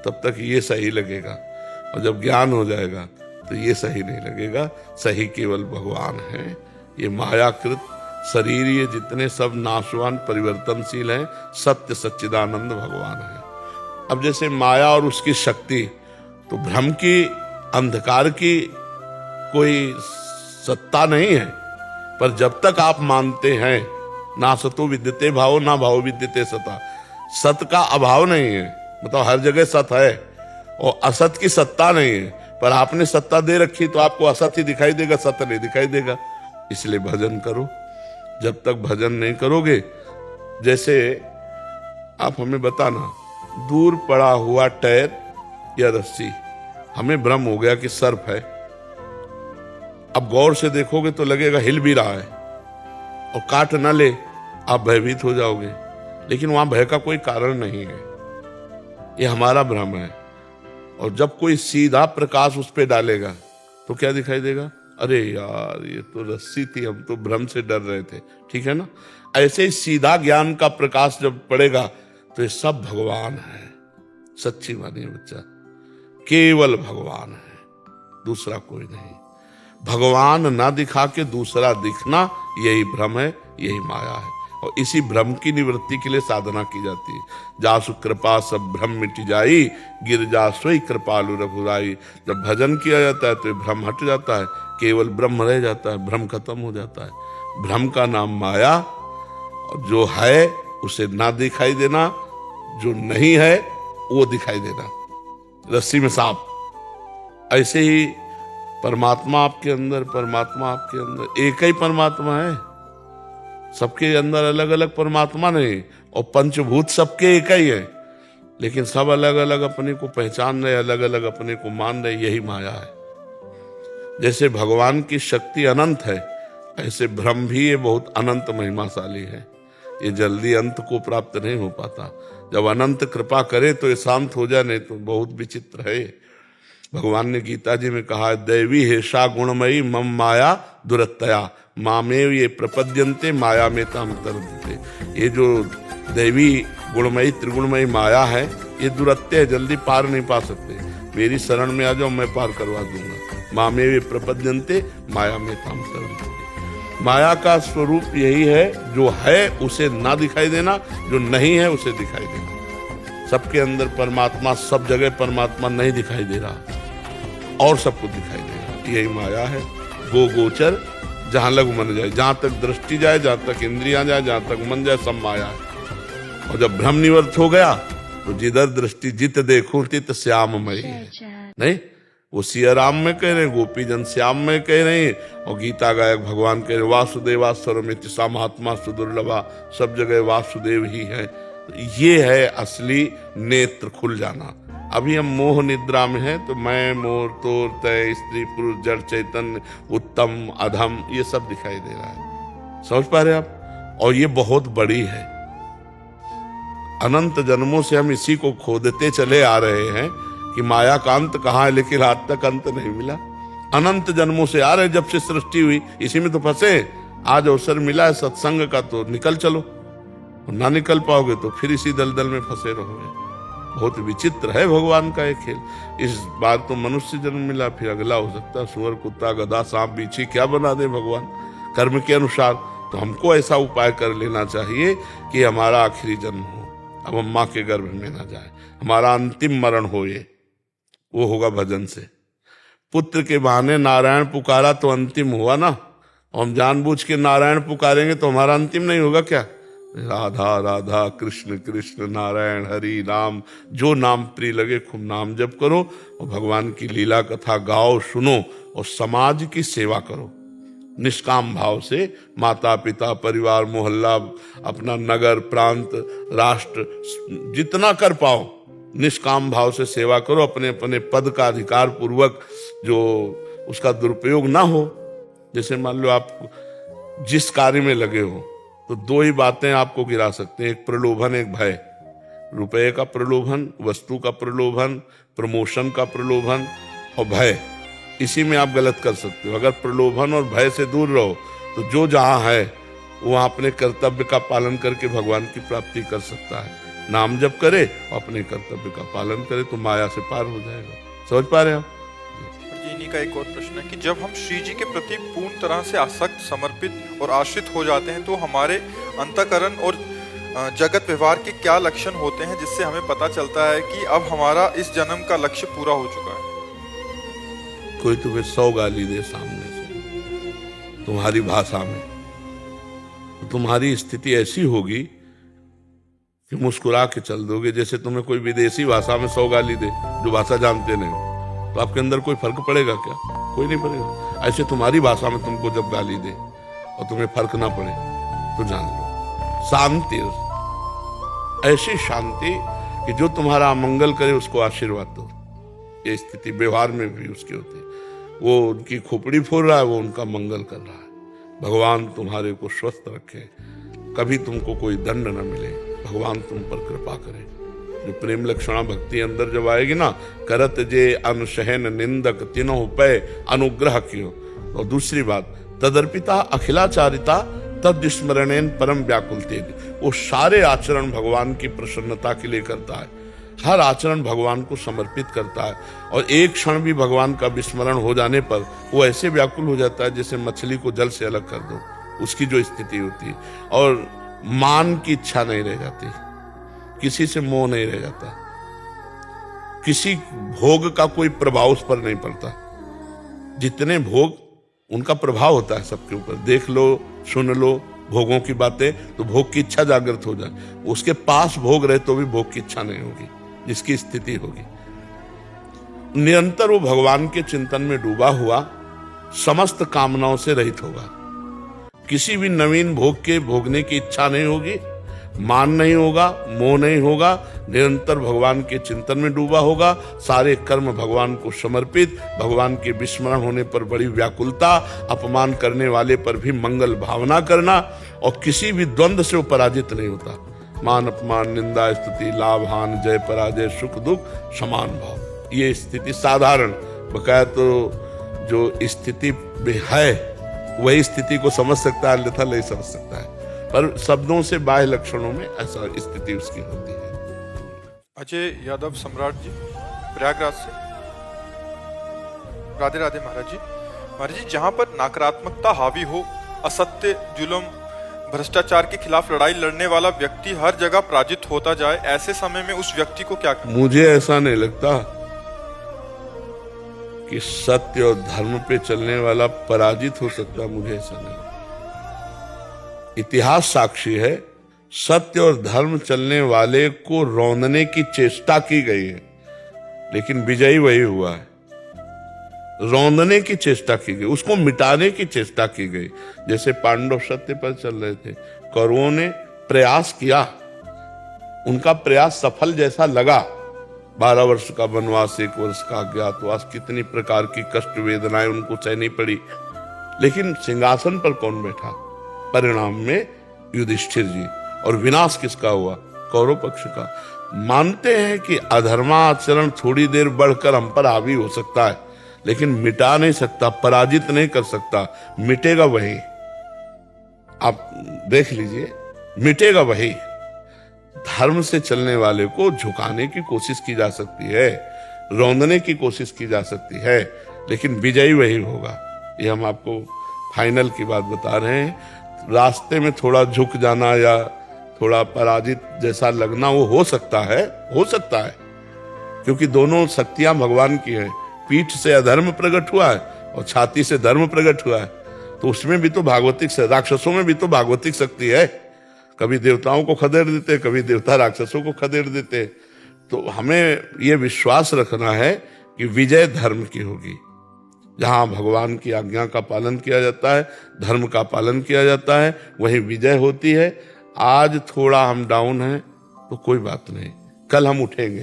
तब तक ये सही लगेगा, और जब ज्ञान हो जाएगा तो ये सही नहीं लगेगा। सही केवल भगवान है। ये मायाकृत शरीर, ये जितने सब नाशवान परिवर्तनशील हैं, सत्य सच्चिदानंद भगवान है। अब जैसे माया और उसकी शक्ति, तो भ्रम की, अंधकार की कोई सत्ता नहीं है, पर जब तक आप मानते हैं ना सतो विद्यते भावो ना भावो विद्यते सता, सत का अभाव नहीं है, मतलब हर जगह सत है, और असत की सत्ता नहीं है, पर आपने सत्ता दे रखी तो आपको असत ही दिखाई देगा, सत्य नहीं दिखाई देगा। इसलिए भजन करो। जब तक भजन नहीं करोगे, जैसे आप हमें बताना, दूर पड़ा हुआ टायर या रस्सी, हमें भ्रम हो गया कि सर्प है, अब गौर से देखोगे तो लगेगा हिल भी रहा है, और काट न ले आप भयभीत हो जाओगे, लेकिन वहां भय का कोई कारण नहीं है, ये हमारा भ्रम है। और जब कोई सीधा प्रकाश उस पर डालेगा तो क्या दिखाई देगा? अरे यार ये तो रस्सी थी, हम तो भ्रम से डर रहे थे, ठीक है ना। ऐसे ही सीधा ज्ञान का प्रकाश जब पड़ेगा तो ये सब भगवान है। सच्ची मानिए बच्चा, केवल भगवान है, दूसरा कोई नहीं। भगवान ना दिखा के दूसरा दिखना, यही भ्रम है, यही माया है। और इसी भ्रम की निवृत्ति के लिए साधना की जाती है। जासु कृपा सब भ्रम मिट जाई, गिर जा सोई कृपालु रघुराई। जब भजन किया जाता है तो ये भ्रम हट जाता है, केवल ब्रह्म रह जाता है, भ्रम खत्म हो जाता है। भ्रम का नाम माया, और जो है उसे ना दिखाई देना, जो नहीं है वो दिखाई देना, रस्सी में सांप। ऐसे ही परमात्मा आपके अंदर, परमात्मा आपके अंदर, एक ही परमात्मा है, सबके अंदर अलग अलग परमात्मा नहीं। और पंचभूत सबके एक ही है, लेकिन सब अलग अलग अपने को पहचान रहे, अलग अलग अपने को मान रहे, यही माया है। जैसे भगवान की शक्ति अनंत है, ऐसे भ्रम भी ये बहुत अनंत महिमाशाली है। ये जल्दी अंत को प्राप्त नहीं हो पाता। जब अनंत कृपा करे तो ये शांत हो जाए, नहीं तो बहुत विचित्र है। भगवान ने गीता जी में कहा है, दैवी हेषा गुणमयी मम माया दुरत्तया मामेव ये प्रपद्यन्ते माया में ताम तरन्ते। ये जो दैवी गुणमयी त्रिगुणमयी माया है, ये दुरत्य है, जल्दी पार नहीं पा सकते। मेरी शरण में आ जाओ, मैं पार करवा दूंगा। मामेव ये प्रपद्यन्ते माया में ताम तरन्ते। माया का स्वरूप यही है, जो है उसे ना दिखाई देना, जो नहीं है उसे दिखाई देना। सबके अंदर परमात्मा, सब जगह परमात्मा नहीं दिखाई दे रहा और सबको दिखाई दे रहा, यही माया है। गो गोचर जहां लघु मन जाए, जहां तक दृष्टि जाए, जहां तक इंद्रियां जाए, जहां तक मन जाए, सब माया है। और जब भ्रम निवृत्त हो गया तो जिधर दृष्टि जित देखूं तित श्याममयी है। नहीं, वो सिया राम में कह रहे हैं, गोपी जन श्याम में कह रहे हैं, और गीता गायक भगवान कह रहे हैं वासुदेवा सर्वमिति सा महात्मा सुदुर्लभा। सब जगह वासुदेव ही है। तो ये है असली नेत्र खुल जाना। अभी हम मोह निद्रा में हैं, तो मैं, मोर, तोर, तय, स्त्री, पुरुष, जड़, चैतन्य, उत्तम, अधम, ये सब दिखाई दे रहा है। समझ पा रहे आप? और ये बहुत बड़ी है। अनंत जन्मों से हम इसी को खोदते चले आ रहे हैं कि माया का अंत कहाँ है, लेकिन आज तक अंत नहीं मिला। अनंत जन्मों से आ रहे, जब से सृष्टि हुई इसी में तो फंसे। आज अवसर मिला है सत्संग का, तो निकल चलो, और ना निकल पाओगे तो फिर इसी दलदल में फंसे रहोगे। बहुत विचित्र है भगवान का एक खेल। इस बार तो मनुष्य जन्म मिला, फिर अगला हो सकता है सुअर, कुत्ता, गधा, सांप, बीछी, क्या बना दे भगवान कर्म के अनुसार। तो हमको ऐसा उपाय कर लेना चाहिए कि हमारा आखिरी जन्म हो, अब हम माँ के गर्भ में ना जाए, हमारा अंतिम मरण हो। ये वो होगा भजन से। पुत्र के बहाने नारायण पुकारा तो अंतिम हुआ ना। हम जानबूझ के नारायण पुकारेंगे तो हमारा अंतिम नहीं होगा क्या? राधा राधा कृष्ण कृष्ण नारायण हरि राम, जो नाम प्रिय लगे खूब नाम जप करो, और भगवान की लीला कथा गाओ, सुनो, और समाज की सेवा करो निष्काम भाव से। माता पिता, परिवार, मोहल्ला, अपना नगर, प्रांत, राष्ट्र, जितना कर पाओ निष्काम भाव से सेवा करो। अपने अपने पद का अधिकार पूर्वक, जो उसका दुरुपयोग ना हो। जैसे मान लो आप जिस कार्य में लगे हो, तो दो ही बातें आपको गिरा सकते हैं, एक प्रलोभन, एक भय। रुपए का प्रलोभन, वस्तु का प्रलोभन, प्रमोशन का प्रलोभन और भय, इसी में आप गलत कर सकते हो। अगर प्रलोभन और भय से दूर रहो तो जो जहां है वहां अपने कर्तव्य का पालन करके भगवान की प्राप्ति कर सकता है। नाम जप करे और अपने कर्तव्य का पालन करे तो माया से पार हो जाएगा। समझ पा रहे हैं आप? इन्हीं का एक और प्रश्न है कि जब हम श्री जी के प्रति पूर्ण तरह से आसक्त, समर्पित और आश्रित हो जाते हैं, तो हमारे अंतःकरण और जगत व्यवहार के क्या लक्षण होते हैं, जिससे हमें पता चलता है कि अब हमारा इस जन्म का लक्ष्य पूरा हो चुका है? कोई तुम्हें 100 गाली दे सामने से तुम्हारी भाषा में, तो तुम्हारी स्थिति ऐसी होगी कि मुस्कुरा के चल दोगे। जैसे तुम्हें कोई विदेशी भाषा में 100 गाली दे, जो भाषा जानते नहीं, तो आपके अंदर कोई फर्क पड़ेगा क्या? कोई नहीं पड़ेगा। ऐसे तुम्हारी भाषा में तुमको जब गाली दे और तुम्हें फर्क ना पड़े, तो जान लो शांति, ऐसी शांति कि जो तुम्हारा अमंगल करे उसको आशीर्वाद दो। ये स्थिति व्यवहार में भी उसकी होती है। वो उनकी खोपड़ी फोड़ रहा है, वो उनका मंगल कर रहा है। भगवान तुम्हारे को स्वस्थ रखे, कभी तुमको कोई दंड न मिले, भगवान तुम पर कृपा करे। जो प्रेम लक्षणा भक्ति अंदर जब आएगी ना, करत जे अनशहन निंदक तिनों पे अनुग्रह कियो, और दूसरी बात, तदर्पिता अखिलाचारिता तद स्मरणेन परम व्याकुलते, वो सारे आचरण भगवान की प्रसन्नता के लिए करता है, हर आचरण भगवान को समर्पित करता है, और एक क्षण भी भगवान का विस्मरण हो जाने पर वो ऐसे व्याकुल हो जाता है जैसे मछली को जल से अलग कर दो, उसकी जो स्थिति होती है। और मान की इच्छा नहीं रह जाती, किसी से मोह नहीं रह जाता, किसी भोग का कोई प्रभाव उस पर नहीं पड़ता। जितने भोग उनका प्रभाव होता है सबके ऊपर, देख लो सुन लो भोगों की बातें, तो भोग की इच्छा जागृत हो जाए, उसके पास भोग रहे तो भी भोग की इच्छा नहीं होगी, जिसकी स्थिति होगी। निरंतर वो भगवान के चिंतन में डूबा हुआ समस्त कामनाओं से रहित होगा, किसी भी नवीन भोग के भोगने की इच्छा नहीं होगी, मान नहीं होगा, मोह नहीं होगा, निरंतर भगवान के चिंतन में डूबा होगा, सारे कर्म भगवान को समर्पित, भगवान के विस्मरण होने पर बड़ी व्याकुलता, अपमान करने वाले पर भी मंगल भावना करना, और किसी भी द्वंद्व से वो पराजित नहीं होता। मान अपमान निंदा स्तुति लाभ हान जय पराजय सुख दुख समान भाव, ये स्थिति साधारण, बकाया तो जो स्थिति में है वही स्थिति को समझ सकता है, अन्यथा नहीं समझ सकता है, पर शब्दों से बाह्य लक्षणों में ऐसा स्थिति उसकी होती है। अजय यादव सम्राट जी, प्रयागराज से। राधे राधे महाराज जी। महाराज जी, जहां पर नकारात्मकता हावी हो, असत्य जुल्म भ्रष्टाचार के खिलाफ लड़ाई लड़ने वाला व्यक्ति हर जगह पराजित होता जाए, ऐसे समय में उस व्यक्ति को क्या करना? मुझे ऐसा नहीं लगता कि सत्य और धर्म पे चलने वाला पराजित हो सकता, मुझे ऐसा नहीं। इतिहास साक्षी है, सत्य और धर्म चलने वाले को रौंदने की चेष्टा की गई है, लेकिन विजयी वही हुआ है। रौंदने की चेष्टा की गई, उसको मिटाने की चेष्टा की गई। जैसे पांडव सत्य पर चल रहे थे, कौरवों ने प्रयास किया, उनका प्रयास सफल जैसा लगा। 12 वर्ष का वनवास, 1 वर्ष का अज्ञातवास, कितनी प्रकार की कष्ट वेदनाएं उनको सहनी पड़ी, लेकिन सिंहासन पर कौन बैठा? परिणाम में युधिष्ठिर जी। और विनाश किसका हुआ? कौरव पक्ष का। मानते हैं कि अधर्माचरण थोड़ी देर बढ़कर हम पर हावी हो सकता है, लेकिन मिटा नहीं सकता, पराजित नहीं कर सकता। मिटेगा वही, आप देख लीजिए, मिटेगा वही। धर्म से चलने वाले को झुकाने की कोशिश की जा सकती है, रौंदने की कोशिश की जा सकती है, लेकिन विजयी वही होगा। ये हम आपको फाइनल की बात बता रहे हैं। रास्ते में थोड़ा झुक जाना या थोड़ा पराजित जैसा लगना वो हो सकता है, हो सकता है, क्योंकि दोनों शक्तियां भगवान की हैं। पीठ से अधर्म प्रकट हुआ है और छाती से धर्म प्रकट हुआ है, तो उसमें भी तो भागवतिक, राक्षसों में भी तो भागवतिक शक्ति है। कभी देवताओं को खदेड़ देते, कभी देवता राक्षसों को खदेड़ देते। तो हमें ये विश्वास रखना है कि विजय धर्म की होगी। जहां भगवान की आज्ञा का पालन किया जाता है, धर्म का पालन किया जाता है, वहीं विजय होती है। आज थोड़ा हम डाउन हैं तो कोई बात नहीं, कल हम उठेंगे,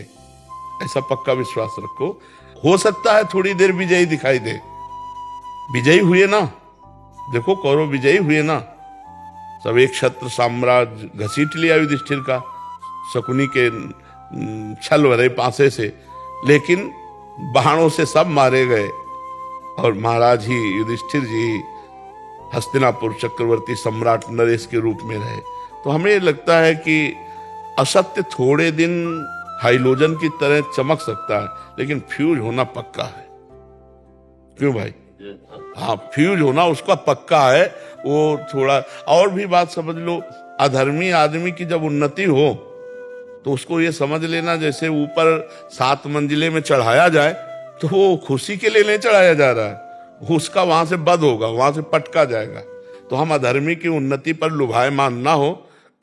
ऐसा पक्का विश्वास रखो। हो सकता है थोड़ी देर विजयी दिखाई दे, विजयी हुए ना, देखो कौरव विजयी हुए ना, सब एक छत्र साम्राज्य घसीट लिया युधिष्ठिर का शकुनी के छल भरे पासे से, लेकिन बाणों से सब मारे गए और महाराज ही युधिष्ठिर जी हस्तिनापुर चक्रवर्ती सम्राट नरेश के रूप में रहे। तो हमें लगता है कि असत्य थोड़े दिन हाइलोजन की तरह चमक सकता है, लेकिन फ्यूज होना पक्का है। क्यों भाई? हाँ, फ्यूज होना उसका पक्का है। वो थोड़ा और भी बात समझ लो, अधर्मी आदमी की जब उन्नति हो तो उसको ये समझ लेना जैसे ऊपर 7 मंजिले में चढ़ाया जाए तो वो खुशी के लिए नहीं चढ़ाया जा रहा है, उसका वहां से बद होगा, वहां से पटका जाएगा। तो हम अधर्मी की उन्नति पर लुभायमान ना हो,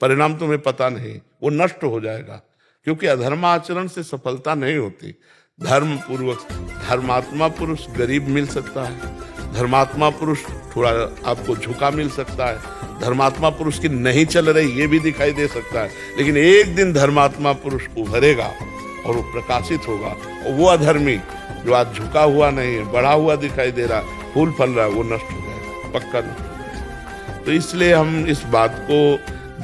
परिणाम तुम्हें पता नहीं, वो नष्ट हो जाएगा। क्योंकि अधर्माचरण से सफलता नहीं होती। धर्म पूर्वक धर्मात्मा पुरुष गरीब मिल सकता है, धर्मात्मा पुरुष थोड़ा आपको झुका मिल सकता है, धर्मात्मा पुरुष की नहीं चल रही ये भी दिखाई दे सकता है, लेकिन एक दिन धर्मात्मा पुरुष उभरेगा और वो प्रकाशित होगा, और वो अधर्मी जो आज झुका हुआ नहीं है, बढ़ा हुआ दिखाई दे रहा, फूल फल रहा है, वो नष्ट हो जाएगा, पक्का नष्ट हो जाएगा। तो इसलिए हम इस बात को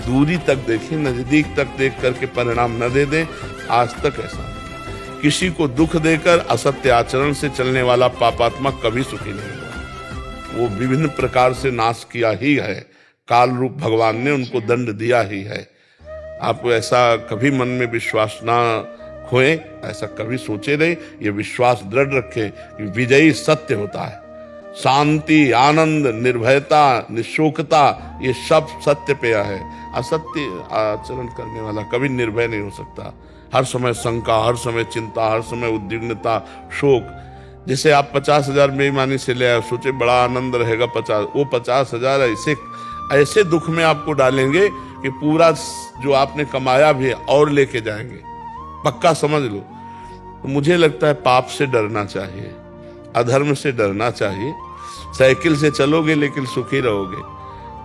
दूरी तक देखें, नजदीक तक देख करके परिणाम न दे दें। आज तक ऐसा नहीं, किसी को दुख देकर असत्य आचरण से चलने वाला पापात्मा कभी सुखी नहीं हुआ। वो विभिन्न प्रकार से नाश किया ही है। काल रूप भगवान ने उनको दंड दिया ही है। आप ऐसा कभी मन में विश्वास ना खोएं, ऐसा कभी सोचे नहीं, ये विश्वास दृढ़ रखें कि विजयी सत्य होता है। शांति, आनंद, निर्भयता, निशोकता, ये सब सत्य पे है। असत्य आचरण करने वाला कभी निर्भय नहीं हो सकता। हर समय शंका, हर समय चिंता, हर समय उद्विग्नता, शोक। जैसे आप 50,000 बेईमानी से ले आए, सोचे बड़ा आनंद रहेगा 50, वो 50,000 ऐसे दुख में आपको डालेंगे कि पूरा जो आपने कमाया भी है और लेके जाएंगे, पक्का समझ लो। तो मुझे लगता है पाप से डरना चाहिए, अधर्म से डरना चाहिए। साइकिल से चलोगे लेकिन सुखी रहोगे।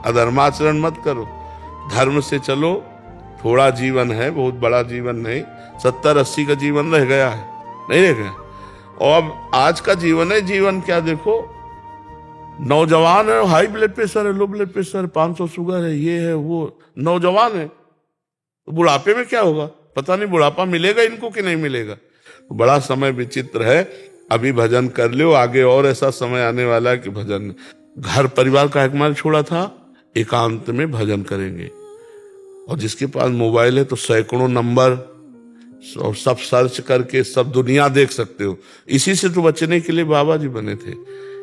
अधर्माचरण मत करो, धर्म से चलो। थोड़ा जीवन है, बहुत बड़ा जीवन नहीं। 70-80 का जीवन रह गया है, नहीं रह गया। और अब आज का जीवन है, जीवन क्या देखो, नौजवान है, हाई ब्लड प्रेशर है, लो ब्लड प्रेशर, 500 शुगर है, ये है वो, नौजवान है। तो बुढ़ापे में क्या होगा, पता नहीं बुढ़ापा मिलेगा इनको कि नहीं मिलेगा। तो बड़ा समय विचित्र है। अभी भजन कर लो, आगे और ऐसा समय आने वाला है कि भजन, घर परिवार का एकमात्र छोड़ा था, एकांत में भजन करेंगे। और जिसके पास मोबाइल है तो सैकड़ों नंबर और सब सर्च करके सब दुनिया देख सकते हो। इसी से तो बचने के लिए बाबा जी बने थे,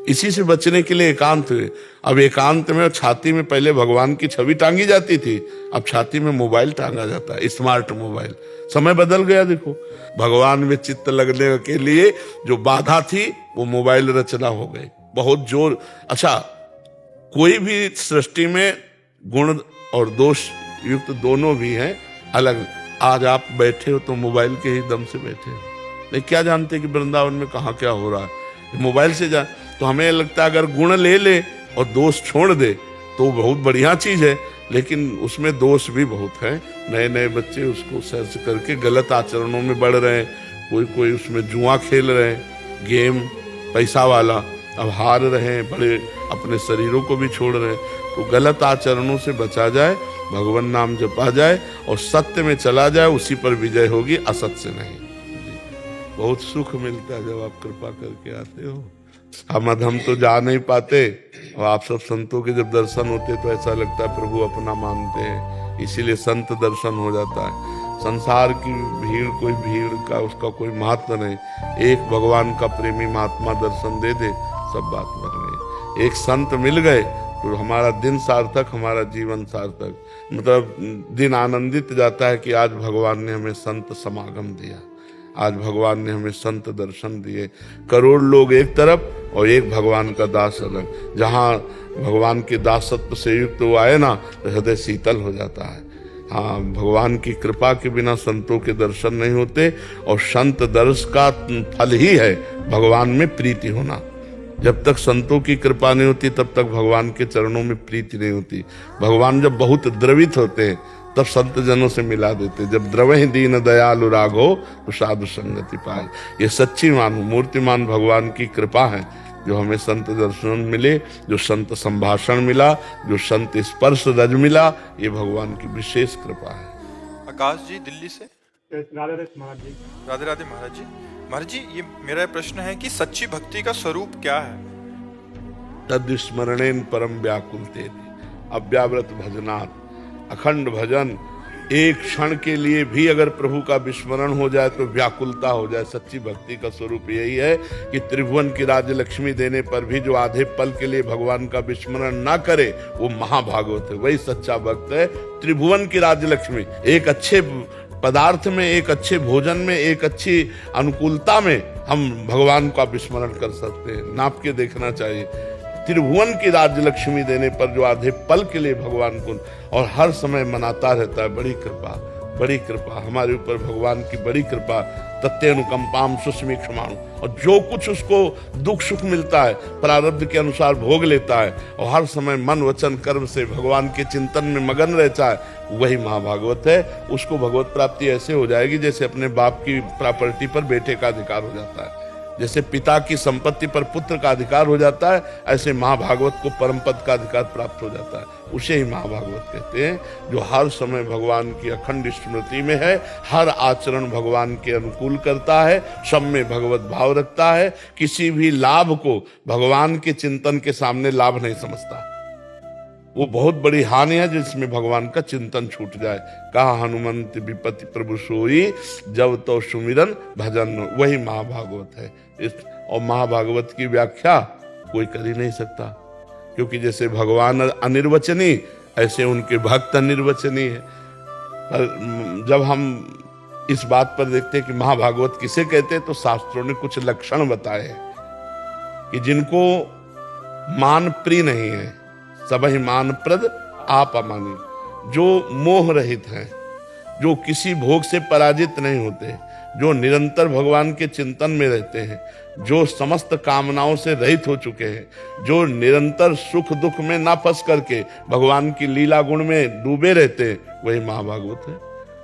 इसी से बचने के लिए एकांत हुए। अब एकांत में छाती में पहले भगवान की छवि टांगी जाती थी, अब छाती में मोबाइल टांगा जाता है, स्मार्ट मोबाइल। समय बदल गया देखो। भगवान में चित्त लगने के लिए जो बाधा थी वो मोबाइल रचना हो गई, बहुत जोर। अच्छा, कोई भी सृष्टि में गुण और दोष युक्त दोनों भी हैं अलग। आज आप बैठे हो तो मोबाइल के ही दम से बैठे हो, नहीं क्या जानते कि वृंदावन में कहाँ क्या हो रहा है, मोबाइल से जा। तो हमें लगता है अगर गुण ले ले और दोष छोड़ दे तो बहुत बढ़िया चीज है, लेकिन उसमें दोष भी बहुत है। नए नए बच्चे उसको सर्च करके गलत आचरणों में बढ़ रहे हैं। कोई उसमें जुआ खेल रहे हैं, गेम पैसा वाला, अब हार रहे हैं, बड़े अपने शरीरों को भी छोड़ रहे हैं। तो गलत आचरणों से बचा जाए, भगवान नाम जपा जाए और सत्य में चला जाए, उसी पर विजय होगी, असत से नहीं। बहुत सुख मिलता है जब आप कृपा करके आते हो। हम अधम तो जा नहीं पाते, और आप सब संतों के जब दर्शन होते तो ऐसा लगता है प्रभु अपना मानते हैं, इसीलिए संत दर्शन हो जाता है। संसार की भीड़, कोई भीड़ का उसका कोई महत्व नहीं। एक भगवान का प्रेमी महात्मा दर्शन दे दे, सब बात बन गई। एक संत मिल गए तो हमारा दिन सार्थक, हमारा जीवन सार्थक। मतलब दिन आनंदित जाता है कि आज भगवान ने हमें संत समागम दिया, आज भगवान ने हमें संत दर्शन दिए। करोड़ लोग एक तरफ और एक भगवान का दास अलग। जहाँ भगवान के दासत्व से युक्त वो आए ना तो हृदय शीतल हो जाता है। हाँ, भगवान की कृपा के बिना संतों के दर्शन नहीं होते। और संत दर्श का फल ही है भगवान में प्रीति होना। जब तक संतों की कृपा नहीं होती तब तक भगवान के चरणों में प्रीति नहीं होती। भगवान जब बहुत द्रवित होते हैं तब संत जनों से मिला देते। जब द्रवहि दीन दयालु राघो तो साधु संगति पाए। ये सच्ची मानो मूर्तिमान भगवान की कृपा है जो हमें संत दर्शन मिले, जो संत संभाषण मिला, जो संत स्पर्श रज मिला, ये भगवान की विशेष कृपा है। आकाश जी दिल्ली से। राधे राधे महाराज जी। राधे राधे महाराज जी। महाराज जी, ये मेरा प्रश्न है कि सच्ची भक्ति का स्वरूप क्या है? तद स्मरणेन परम व्याकुलते, अव्याव्रत भजनात्, अखंड भजन। एक क्षण के लिए भी अगर प्रभु का विस्मरण हो जाए तो व्याकुलता हो जाए। सच्ची भक्ति का स्वरूप यही है कि त्रिभुवन की राज्य लक्ष्मी देने पर भी जो आधे पल के लिए भगवान का विस्मरण ना करे वो महाभागवत है, वही सच्चा भक्त है। त्रिभुवन की राज्य लक्ष्मी, एक अच्छे पदार्थ में, एक अच्छे भोजन में, एक अच्छी अनुकूलता में हम भगवान का विस्मरण कर सकते हैं। नाप के देखना चाहिए। त्रिभुवन की राज्य लक्ष्मी देने पर जो आधे पल के लिए भगवान को और हर समय मनाता रहता है, बड़ी कृपा, बड़ी कृपा हमारे ऊपर, भगवान की बड़ी कृपा। तत्यनुकंपाम सुस्मी क्षमाणु। और जो कुछ उसको दुख सुख मिलता है प्रारब्ध के अनुसार भोग लेता है और हर समय मन वचन कर्म से भगवान के चिंतन में मगन रहता है, वही महाभागवत है। उसको भगवत प्राप्ति ऐसे हो जाएगी जैसे अपने बाप की प्रॉपर्टी पर बेटे का अधिकार हो जाता है। जैसे पिता की संपत्ति पर पुत्र का अधिकार हो जाता है, ऐसे महाभागवत को परम पद का अधिकार प्राप्त हो जाता है। उसे ही महाभागवत कहते हैं, जो हर समय भगवान की अखंड स्मृति में है, हर आचरण भगवान के अनुकूल करता है, सब में भगवत भाव रखता है, किसी भी लाभ को भगवान के चिंतन के सामने लाभ नहीं समझता। वो बहुत बड़ी हानि है जिसमें भगवान का चिंतन छूट जाए। कहा हनुमंत विपत्ति प्रभु सोई, जब तो सुमिरन भजन, वही महाभागवत है। और महाभागवत की व्याख्या कोई कर ही नहीं सकता, क्योंकि जैसे भगवान अनिर्वचनीय, ऐसे उनके भक्त अनिर्वचनीय है। पर जब हम इस बात पर देखते हैं कि महाभागवत किसे कहते हैं, तो शास्त्रों ने कुछ लक्षण बताए हैं कि जिनको मान प्रिय नहीं है, सबहि मान प्रद आप अमानी, जो मोह रहित हैं, जो किसी भोग से पराजित नहीं होते, जो निरंतर भगवान के चिंतन में रहते हैं, जो समस्त कामनाओं से रहित हो चुके हैं, जो निरंतर सुख दुख में ना फंस करके भगवान की लीला गुण में डूबे रहते हैं, वही महाभागवत है,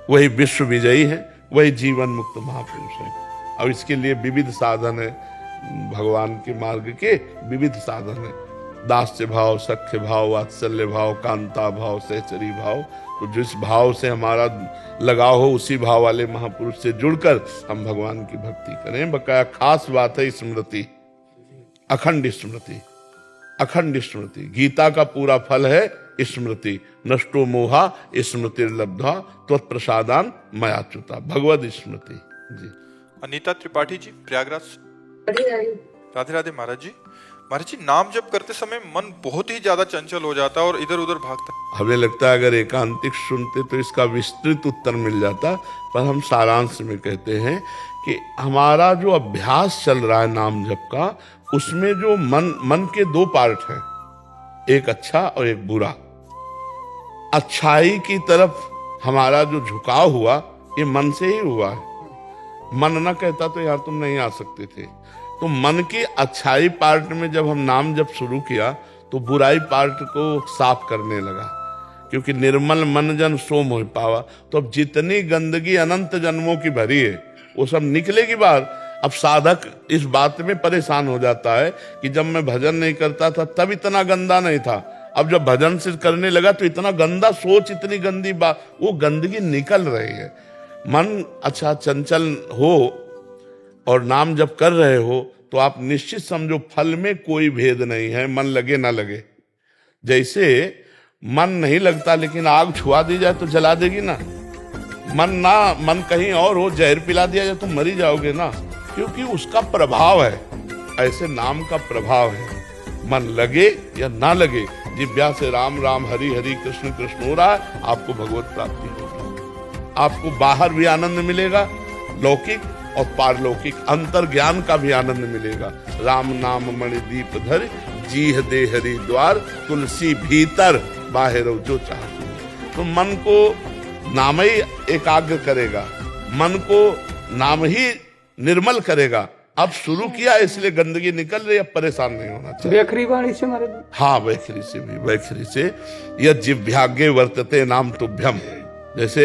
वही विश्व विजयी है, वही जीवन मुक्त महापुरुष है। अब इसके लिए विविध साधन है, भगवान के मार्ग के विविध साधन है। दास्य भाव, सख्य भाव, वात्सल्य भाव, कांता भाव, सहचरी भाव। तो जिस भाव से हमारा लगाव हो, उसी भाव वाले महापुरुष से जुड़कर हम भगवान की भक्ति करें। बकाया खास बात है स्मृति, अखंड स्मृति, अखंड स्मृति। गीता का पूरा फल है स्मृति। नष्टो मोहा स्मृतिर्लब्धा त्वत्प्रसादान मयाच्युता, भगवद स्मृति। जी अनीता त्रिपाठी जी, प्रयागराज। राधे राधे महाराज जी। महाराज जी, नाम जप करते समय मन बहुत ही ज्यादा चंचल हो जाता है और इधर उधर भागता है। हमें लगता है अगर एकांतिक सुनते तो इसका विस्तृत उत्तर मिल जाता, पर हम सारांश में कहते हैं कि हमारा जो अभ्यास चल रहा है नाम जप का, उसमें जो मन के दो पार्ट हैं, एक अच्छा और एक बुरा। अच्छाई की तरफ हमारा जो झुकाव हुआ, ये मन से ही हुआ है। मन न कहता तो यहाँ तुम नहीं आ सकते थे। तो मन की अच्छाई पार्ट में जब हम नाम जब शुरू किया, तो बुराई पार्ट को साफ करने लगा, क्योंकि निर्मल मन जन सो मोह पावा। तो अब जितनी गंदगी अनंत जन्मों की भरी है, वो सब निकलेगी बाहर। अब साधक इस बात में परेशान हो जाता है कि जब मैं भजन नहीं करता था तब इतना गंदा नहीं था, अब जब भजन से करने लगा तो इतना गंदा सोच, इतनी गंदी बात, वो गंदगी निकल रही है। मन अच्छा चंचल हो और नाम जब कर रहे हो, तो आप निश्चित समझो फल में कोई भेद नहीं है, मन लगे ना लगे। जैसे मन नहीं लगता लेकिन आग छुआ दी जाए तो जला देगी ना। मन कहीं और हो, जहर पिला दिया जाए तो मरी जाओगे ना, क्योंकि उसका प्रभाव है। ऐसे नाम का प्रभाव है, मन लगे या ना लगे, जिब्या से राम राम हरि हरि कृष्ण कृष्ण हो रहा है, आपको भगवत प्राप्ति होगी। आपको बाहर भी आनंद मिलेगा, लौकिक और पारलौकिक अंतर ज्ञान का भी आनंद मिलेगा। राम नाम मणि दीप धर, जीह दे हरि द्वार, तुलसी भीतर बाहर जो चाहते। तो मन को नाम ही एकाग्र करेगा, मन को नाम ही निर्मल करेगा। अब शुरू किया इसलिए गंदगी निकल रही है, परेशान नहीं होना चाहिए। वैखरी वाणी से मारे, हाँ वैखरी से भी, वैखरी से। यह जिह्वाग्ये वर्तते नाम तुभ्यम, जैसे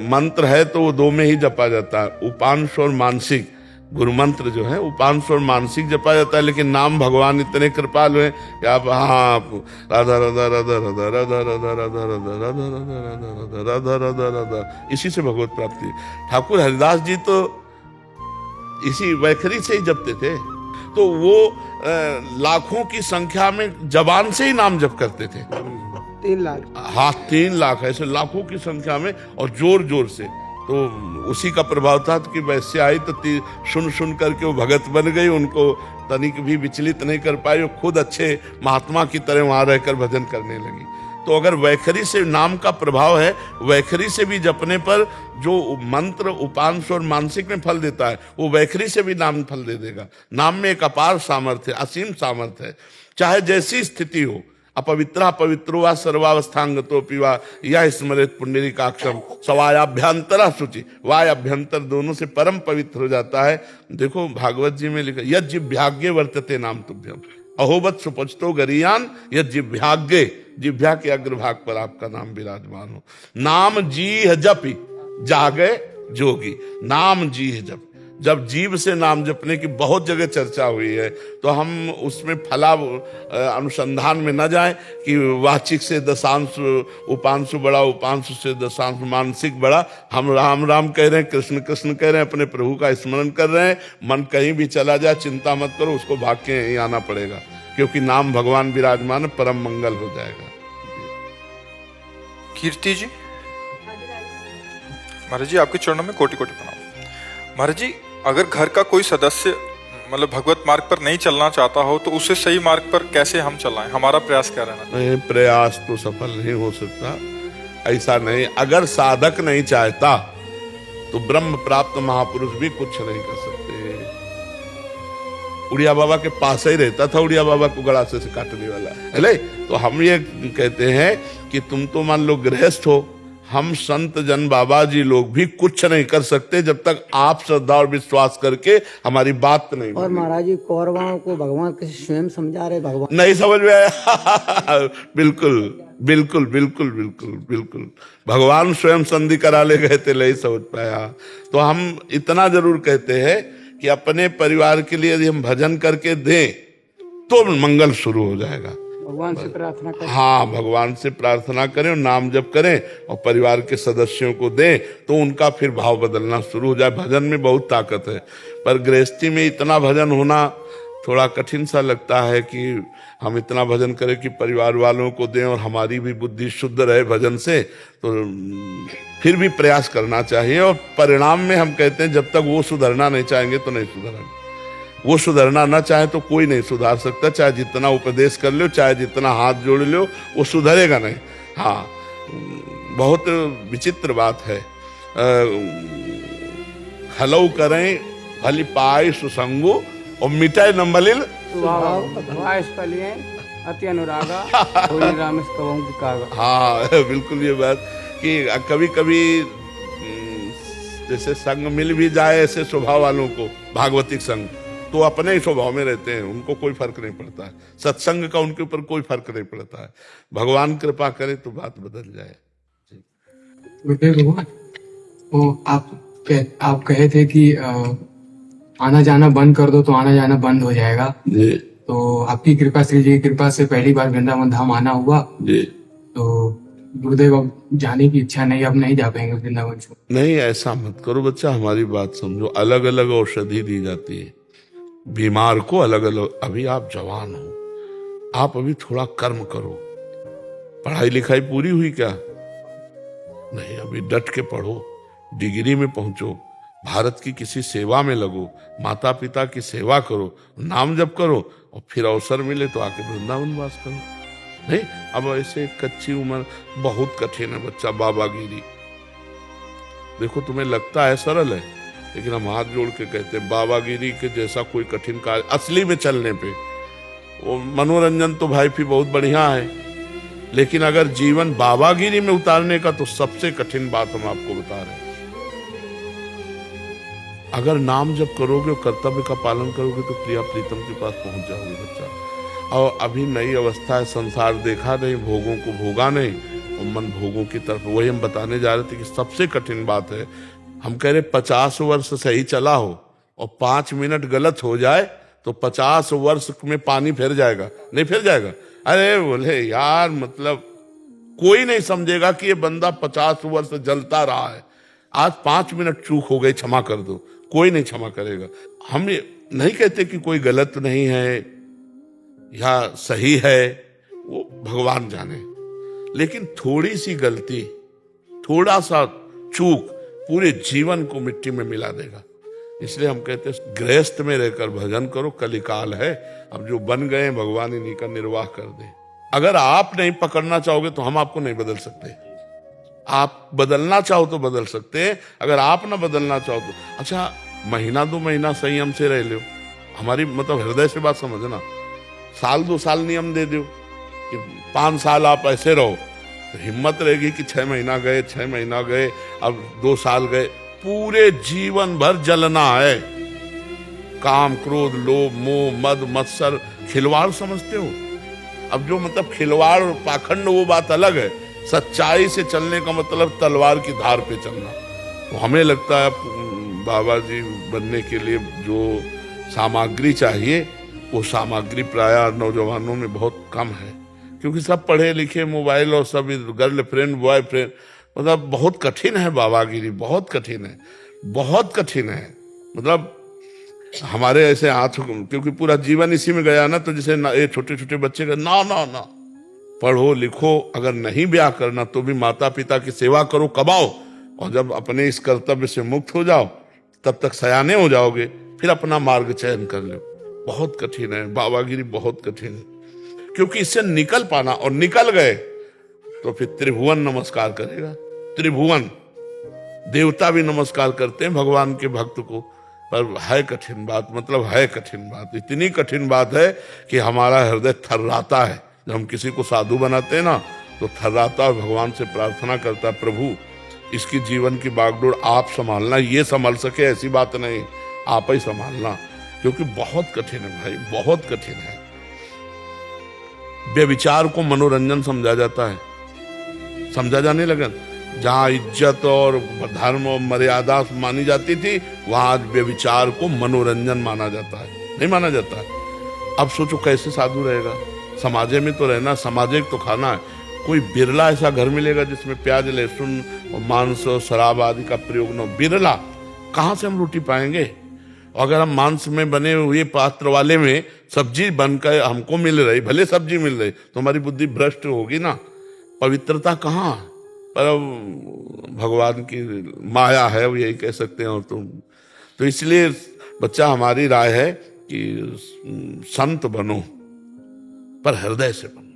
मंत्र है तो वो दो में ही जपा जाता है, उपांश और मानसिक। गुरु मंत्र जो है उपांश और मानसिक जपा जाता है, लेकिन नाम भगवान इतने कृपालु हैं कि आप राधा राधा राधा राधा राधा राधा राधा राधा राधा राधा राधा राधा राधा, इसी से भगवत प्राप्ति। ठाकुर हरिदास जी तो इसी वैखरी से ही जपते थे। तो वो लाखों की संख्या में जबान से ही नाम जप करते थे। 3 लाख, हाँ 3 लाख, ऐसे लाखों की संख्या में, और जोर जोर से। तो उसी का प्रभाव था कि वैसे आई तो सुन करके वो भगत बन गई, उनको तनिक भी विचलित नहीं कर पाई, वो खुद अच्छे महात्मा की तरह वहां रहकर भजन करने लगी। तो अगर वैखरी से नाम का प्रभाव है, वैखरी से भी जपने पर जो मंत्र उपांश और मानसिक में फल देता है, वो वैखरी से भी नाम फल दे देगा। नाम में एक अपार सामर्थ्य, असीम सामर्थ्य है, चाहे जैसी स्थिति हो। अपवित्र पवित्रो वा सर्वावस्थांगतो पिवा या स्मृत पुंडरीकाक्षम सवायाभ्यंतरा शुचि, वाय अभ्यंतर दोनों से परम पवित्र हो जाता है। देखो भागवत जी में लिखा, यद जिह्वाग्ये वर्तते नाम तुभ्यम अहोबत सुपचतो गरीयान, यद जिह्वाग्ये, जिह्वा के अग्रभाग पर आपका नाम विराजमान हो। नाम जीह जपि जागे जोगी, नाम जीह जप, जब जीव से नाम जपने की बहुत जगह चर्चा हुई है, तो हम उसमें फला अनुसंधान में न जाएं कि वाचिक से दशांश उपांशु बड़ा, उपांशु से दशांश मानसिक बड़ा। हम राम राम कह रहे हैं, कृष्ण कृष्ण कह रहे हैं, अपने प्रभु का स्मरण कर रहे हैं। मन कहीं भी चला जाए चिंता मत करो, उसको भाग के यहीं आना पड़ेगा, क्योंकि नाम भगवान विराजमान, परम मंगल हो जाएगा। कीर्ति जी, महाराज जी आपके चरणों में कोटि कोटि प्रणाम। महाराज जी, अगर घर का कोई सदस्य मतलब भगवत मार्ग पर नहीं चलना चाहता हो तो उसे सही मार्ग पर कैसे हम चलाएं? हमारा प्रयास क्या रहना चाहिए? नहीं, प्रयास तो सफल नहीं हो सकता, ऐसा नहीं। अगर साधक नहीं चाहता तो ब्रह्म प्राप्त महापुरुष भी कुछ नहीं कर सकते। उड़िया बाबा के पास ही रहता था, उड़िया बाबा को गड़ासे से काटने वाला है। तो हम ये कहते हैं कि तुम तो मान लो गृहस्थ हो, हम संत जन बाबा जी लोग भी कुछ नहीं कर सकते जब तक आप श्रद्धा और विश्वास करके हमारी बात नहीं। और महाराज जी कौरवों को भगवान किसी स्वयं समझा रहे, भगवान नहीं समझ में आया। बिल्कुल बिल्कुल बिल्कुल बिल्कुल बिल्कुल, भगवान स्वयं संधि करा ले गए थे, नहीं समझ पाया। तो हम इतना जरूर कहते हैं कि अपने परिवार के लिए यदि हम भजन करके दें तो मंगल शुरू हो जाएगा। भगवान से प्रार्थना करें। हाँ, भगवान से प्रार्थना करें और नाम जप करें और परिवार के सदस्यों को दें तो उनका फिर भाव बदलना शुरू हो जाए। भजन में बहुत ताकत है, पर गृहस्थी में इतना भजन होना थोड़ा कठिन सा लगता है कि हम इतना भजन करें कि परिवार वालों को दें और हमारी भी बुद्धि शुद्ध रहे भजन से। तो फिर भी प्रयास करना चाहिए, और परिणाम में हम कहते हैं जब तक वो सुधरना नहीं चाहेंगे तो नहीं सुधरेंगे। वो सुधरना ना चाहे तो कोई नहीं सुधार सकता, चाहे जितना उपदेश कर लो, चाहे जितना हाथ जोड़ लो, वो सुधरेगा नहीं। हाँ, बहुत विचित्र बात है। खलऊ करें भली पाए सुसंगु और मिटाए न मलिन स्वभाव अति अनुरागा होली राम कवों की कागा। हाँ, बिल्कुल ये बात कि कभी कभी जैसे संग मिल भी जाए ऐसे स्वभाव वालों को, भागवतिक संग, तो अपने ही स्वभाव में रहते हैं, उनको कोई फर्क नहीं पड़ता है। सत्संग का उनके ऊपर कोई फर्क नहीं पड़ता है। भगवान कृपा करे तो बात बदल जाए। भगवान, वो आप कहे थे कि आना जाना बंद कर दो तो आना जाना बंद हो जाएगा जी। तो आपकी कृपा, श्री जी की कृपा से पहली बार वृंदावन धाम आना हुआ जी। तो गुरुदेव अब जाने की इच्छा नहीं, अब नहीं जा पाएंगे वृंदावन से। नहीं, ऐसा मत करो बच्चा, हमारी बात समझो। अलग अलग औषधि दी जाती है बीमार को, अलग अलग। अभी आप जवान हो, आप अभी थोड़ा कर्म करो। पढ़ाई लिखाई पूरी हुई क्या? नहीं, अभी डट के पढ़ो, डिग्री में पहुंचो, भारत की किसी सेवा में लगो, माता पिता की सेवा करो, नाम जप करो, और फिर अवसर मिले तो आके वृंदावन वास करो। नहीं, अब ऐसे कच्ची उम्र बहुत कठिन है बच्चा, बाबागिरी। देखो, तुम्हें लगता है सरल है, लेकिन हम हाथ जोड़ के कहते हैं बाबागिरी के जैसा कोई कठिन कार्य असली में चलने पे। वो मनोरंजन तो भाई भी बहुत बढ़िया है, लेकिन अगर जीवन बाबागिरी में उतारने का तो सबसे कठिन बात हम आपको बता रहे हैं। अगर नाम जब करोगे और कर्तव्य का पालन करोगे तो प्रिया प्रीतम के पास पहुंच जाओगे बच्चा। और अभी नई अवस्था है, संसार देखा नहीं, भोगों को भोगा नहीं, और मन भोगों की तरफ। वही हम बताने जा रहे थे कि सबसे कठिन बात है, हम कह रहे 50 वर्ष सही चला हो और 5 मिनट गलत हो जाए तो 50 वर्ष में पानी फिर जाएगा, नहीं फिर जाएगा। अरे बोले यार, मतलब कोई नहीं समझेगा कि ये बंदा 50 वर्ष जलता रहा है, आज 5 मिनट चूक हो गई, क्षमा कर दो, कोई नहीं क्षमा करेगा। हम ये नहीं कहते कि कोई गलत नहीं है या सही है, वो भगवान जाने, लेकिन थोड़ी सी गलती, थोड़ा सा चूक पूरे जीवन को मिट्टी में मिला देगा। इसलिए हम कहते हैं गृहस्थ में रहकर भजन करो, कलिकाल है, अब जो बन गए हैं भगवान इन्हीं का निर्वाह कर दे। अगर आप नहीं पकड़ना चाहोगे तो हम आपको नहीं बदल सकते। आप बदलना चाहो तो बदल सकते हैं, अगर आप ना बदलना चाहो तो। अच्छा, महीना 2 महीना संयम से रह लो, हमारी मतलब हृदय से बात समझना। साल 2 साल नियम दे दो कि 5 साल आप ऐसे रहो, तो हिम्मत रहेगी कि 6 महीना गए, 6 महीना गए, अब 2 साल गए, पूरे जीवन भर जलना है। काम, क्रोध, लोभ, मोह, मद, मत्सर, खिलवाड़ समझते हो? अब जो मतलब खिलवाड़ और पाखंड वो बात अलग है, सच्चाई से चलने का मतलब तलवार की धार पे चलना। तो हमें लगता है बाबा जी बनने के लिए जो सामग्री चाहिए वो सामग्री प्रायः नौजवानों में बहुत कम है, क्योंकि सब पढ़े लिखे, मोबाइल और सब गर्लफ्रेंड बॉयफ्रेंड, मतलब बहुत कठिन है बाबागिरी, बहुत कठिन है, बहुत कठिन है। मतलब हमारे ऐसे हाथ, क्योंकि पूरा जीवन इसी में गया ना, तो जैसे ये छोटे छोटे बच्चे का ना ना ना, पढ़ो लिखो, अगर नहीं ब्याह करना तो भी माता पिता की सेवा करो, कमाओ, और जब अपने इस कर्तव्य से मुक्त हो जाओ तब तक सयाने हो जाओगे, फिर अपना मार्ग चयन कर लो। बहुत कठिन है बाबागिरी, बहुत कठिन है, क्योंकि इससे निकल पाना, और निकल गए तो फिर त्रिभुवन नमस्कार करेगा। त्रिभुवन देवता भी नमस्कार करते हैं भगवान के भक्त को, पर है कठिन बात, मतलब है कठिन बात, इतनी कठिन बात है कि हमारा हृदय थर्राता है। जब हम किसी को साधु बनाते हैं ना तो थर्राता है, भगवान से प्रार्थना करता है, प्रभु इसकी जीवन की बागडोर आप संभालना, ये संभाल सके ऐसी बात नहीं, आप ही संभालना, क्योंकि बहुत कठिन है भाई, बहुत कठिन है। व्यभिचार को मनोरंजन समझा जाता है, समझा जाने लगा। जहां इज्जत और धर्म और मर्यादा मानी जाती थी, वहां आज व्यभिचार को मनोरंजन माना जाता है, नहीं माना जाता है। अब सोचो कैसे साधु रहेगा, समाजे में तो रहना, समाजिक तो खाना है। कोई बिरला ऐसा घर मिलेगा जिसमें प्याज लहसुन और मांस और शराब आदि का प्रयोग न हो, बिरला। कहाँ से हम रोटी पाएंगे? अगर हम मांस में बने हुए पात्र वाले में सब्जी बनकर हमको मिल रही, भले सब्जी मिल रही, तो हमारी बुद्धि भ्रष्ट होगी ना, पवित्रता कहाँ? पर भगवान की माया है, वो यही कह सकते हैं। और तुम तो इसलिए बच्चा, हमारी राय है कि संत बनो, पर हृदय से बनो,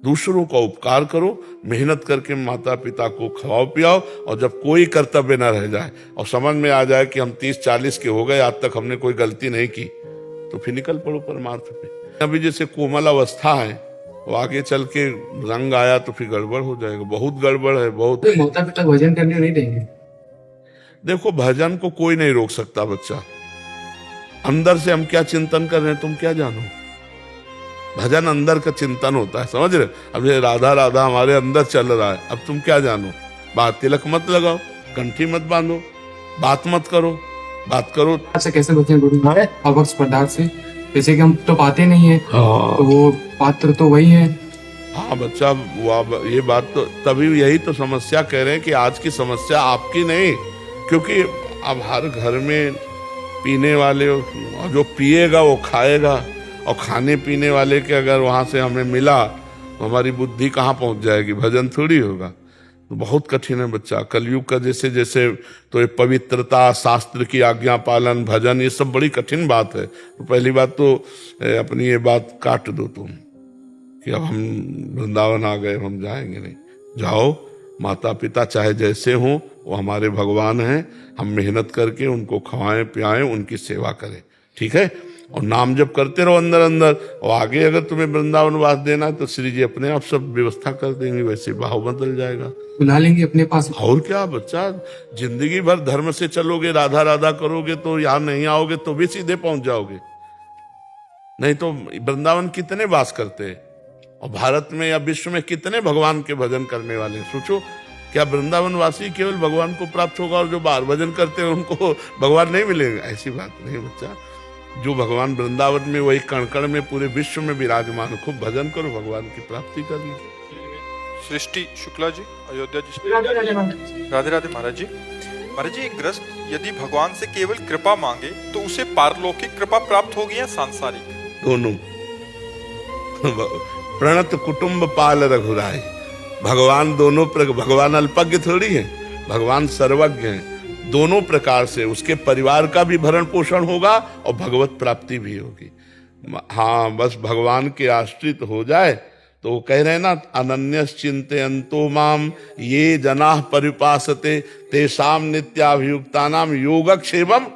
दूसरों का उपकार करो, मेहनत करके माता पिता को खवाओ पियाओ, और जब कोई कर्तव्य न रह जाए और समझ में आ जाए कि हम 30-40 के हो गए, आज तक हमने कोई गलती नहीं की, तो फिर निकल पड़ो परमार्थ पे। अभी जैसे कोमल अवस्था है, वो आगे चल के रंग आया तो फिर गड़बड़ हो जाएगा, बहुत गड़बड़ है, बहुत। तो माता पिता भजन करने नहीं देंगे? देखो, भजन को कोई नहीं रोक सकता बच्चा, अंदर से हम क्या चिंतन कर रहे हैं तुम क्या जानो। भजन अंदर का चिंतन होता है, समझ रहे? अब ये राधा राधा हमारे अंदर चल रहा है, अब तुम क्या जानो। बात तिलक मत लगाओ, कंठी मत बांधो, बात मत करो, बात करो। अच्छा, कैसे बचें गुरु अवक्ष पदार्थ से? जैसे कि हम तो पाते नहीं है, तो वो पात्र तो वही है। हाँ बच्चा, ये बात तो तभी, यही तो समस्या कह रहे हैं कि आज की समस्या आपकी नहीं, क्योंकि अब हर घर में पीने वाले, और जो पिएगा वो खाएगा, और खाने पीने वाले के अगर वहाँ से हमें मिला तो हमारी बुद्धि कहाँ पहुँच जाएगी, भजन थोड़ी होगा। तो बहुत कठिन है बच्चा, कलयुग का जैसे जैसे, तो ये पवित्रता, शास्त्र की आज्ञा पालन, भजन, ये सब बड़ी कठिन बात है। तो पहली बात तो अपनी ये बात काट दो तुम कि अब हम वृंदावन आ गए, हम जाएंगे नहीं। जाओ, माता पिता चाहे जैसे हों, वो हमारे भगवान हैं, हम मेहनत करके उनको खवाएं पियाएं, उनकी सेवा करें, ठीक है? और नाम जप करते रहो अंदर अंदर, और आगे अगर तुम्हें वृंदावन वास देना है तो श्री जी अपने आप सब व्यवस्था कर देंगे, वैसे भाव बदल जाएगा, बुला लेंगे अपने पास। और क्या बच्चा, जिंदगी भर धर्म से चलोगे, राधा राधा करोगे, तो यहाँ नहीं आओगे तो भी सीधे पहुंच जाओगे। नहीं तो वृंदावन कितने वास करते हैं, और भारत में या विश्व में कितने भगवान के भजन करने वाले? सोचो, क्या वृंदावन वासी केवल भगवान को प्राप्त होगा और जो बाहर भजन करते हैं उनको भगवान नहीं मिलेंगे? ऐसी बात नहीं बच्चा, जो भगवान वृंदावन में, वही कण कण में, पूरे विश्व में विराजमान। खूब भजन करो, भगवान की प्राप्ति कर लो। सृष्टि शुक्ला जी, अयोध्या जी। राधे राधे महाराज जी। महाराज जी, एक गृहस्थ यदि भगवान से केवल कृपा मांगे तो उसे पारलौकिक कृपा प्राप्त होगी या सांसारिक? दोनों। प्रणत कुटुंब पाल रघुराई, भगवान दोनों भगवान अल्पज्ञ थोड़ी है, भगवान सर्वज्ञ है। दोनों प्रकार से उसके परिवार का भी भरण पोषण होगा और भगवत प्राप्ति भी होगी। हाँ, बस भगवान के आश्रित हो जाए तो वो कह रहे हैं ना, अनन्यस चिंतयन्तो माम ये जनाः परिपासते तेषां नित्याभियुक्तानां योगक्षेमम्।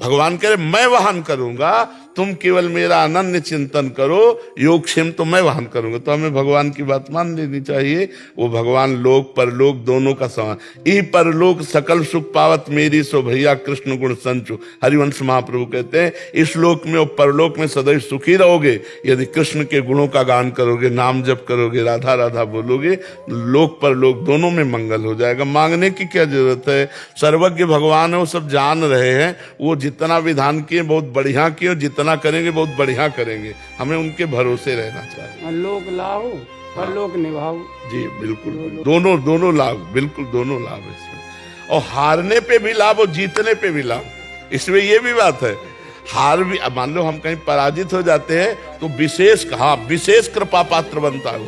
भगवान कह रहे मैं वहन करूंगा, तुम केवल मेरा अनन्य चिंतन करो, योग क्षेम तो मैं वहन करूंगा। तो हमें भगवान की बात मान लेनी चाहिए। वो भगवान लोक परलोक दोनों का समान। ई परलोक सकल सुख पावत मेरी सो भैया कृष्ण गुण संचु। हरिवंश महाप्रभु कहते हैं इस लोक में और परलोक में सदैव सुखी रहोगे यदि कृष्ण के गुणों का गान करोगे, नाम जप करोगे, राधा राधा बोलोगे। लोक परलोक दोनों में मंगल हो जाएगा। मांगने की क्या जरूरत है? सर्वज्ञ भगवान है, वो सब जान रहे हैं। वो जितना विधान किए बहुत बढ़िया किए, जितना करेंगे बहुत बढ़िया करेंगे। हमें उनके भरोसे रहना चाहिए। लोक लाओ पर लोक निभाओ। जी बिल्कुल, दोनों लाभ, बिल्कुल दोनों लाभ है इसमें। और हारने पे भी लाभ और जीतने पे भी लाभ। इसमें ये भी बात है, हार भी, मान लो हम कहीं पराजित हो जाते हैं तो विशेष कृपा पात्र बनता है।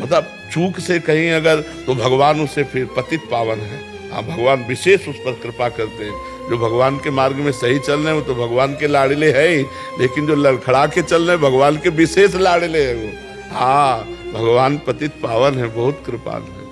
मतलब चूक से कहीं अगर, तो भगवान उसे फिर पतित पावन है। हाँ, भगवान विशेष उस पर कृपा करते हैं। जो भगवान के मार्ग में सही चल रहे हैं वो तो भगवान के लाडले है ही, लेकिन जो लड़खड़ा के चल रहे हैं भगवान के विशेष लाडले हैं वो। हाँ, भगवान पतित पावन है, बहुत कृपाल है।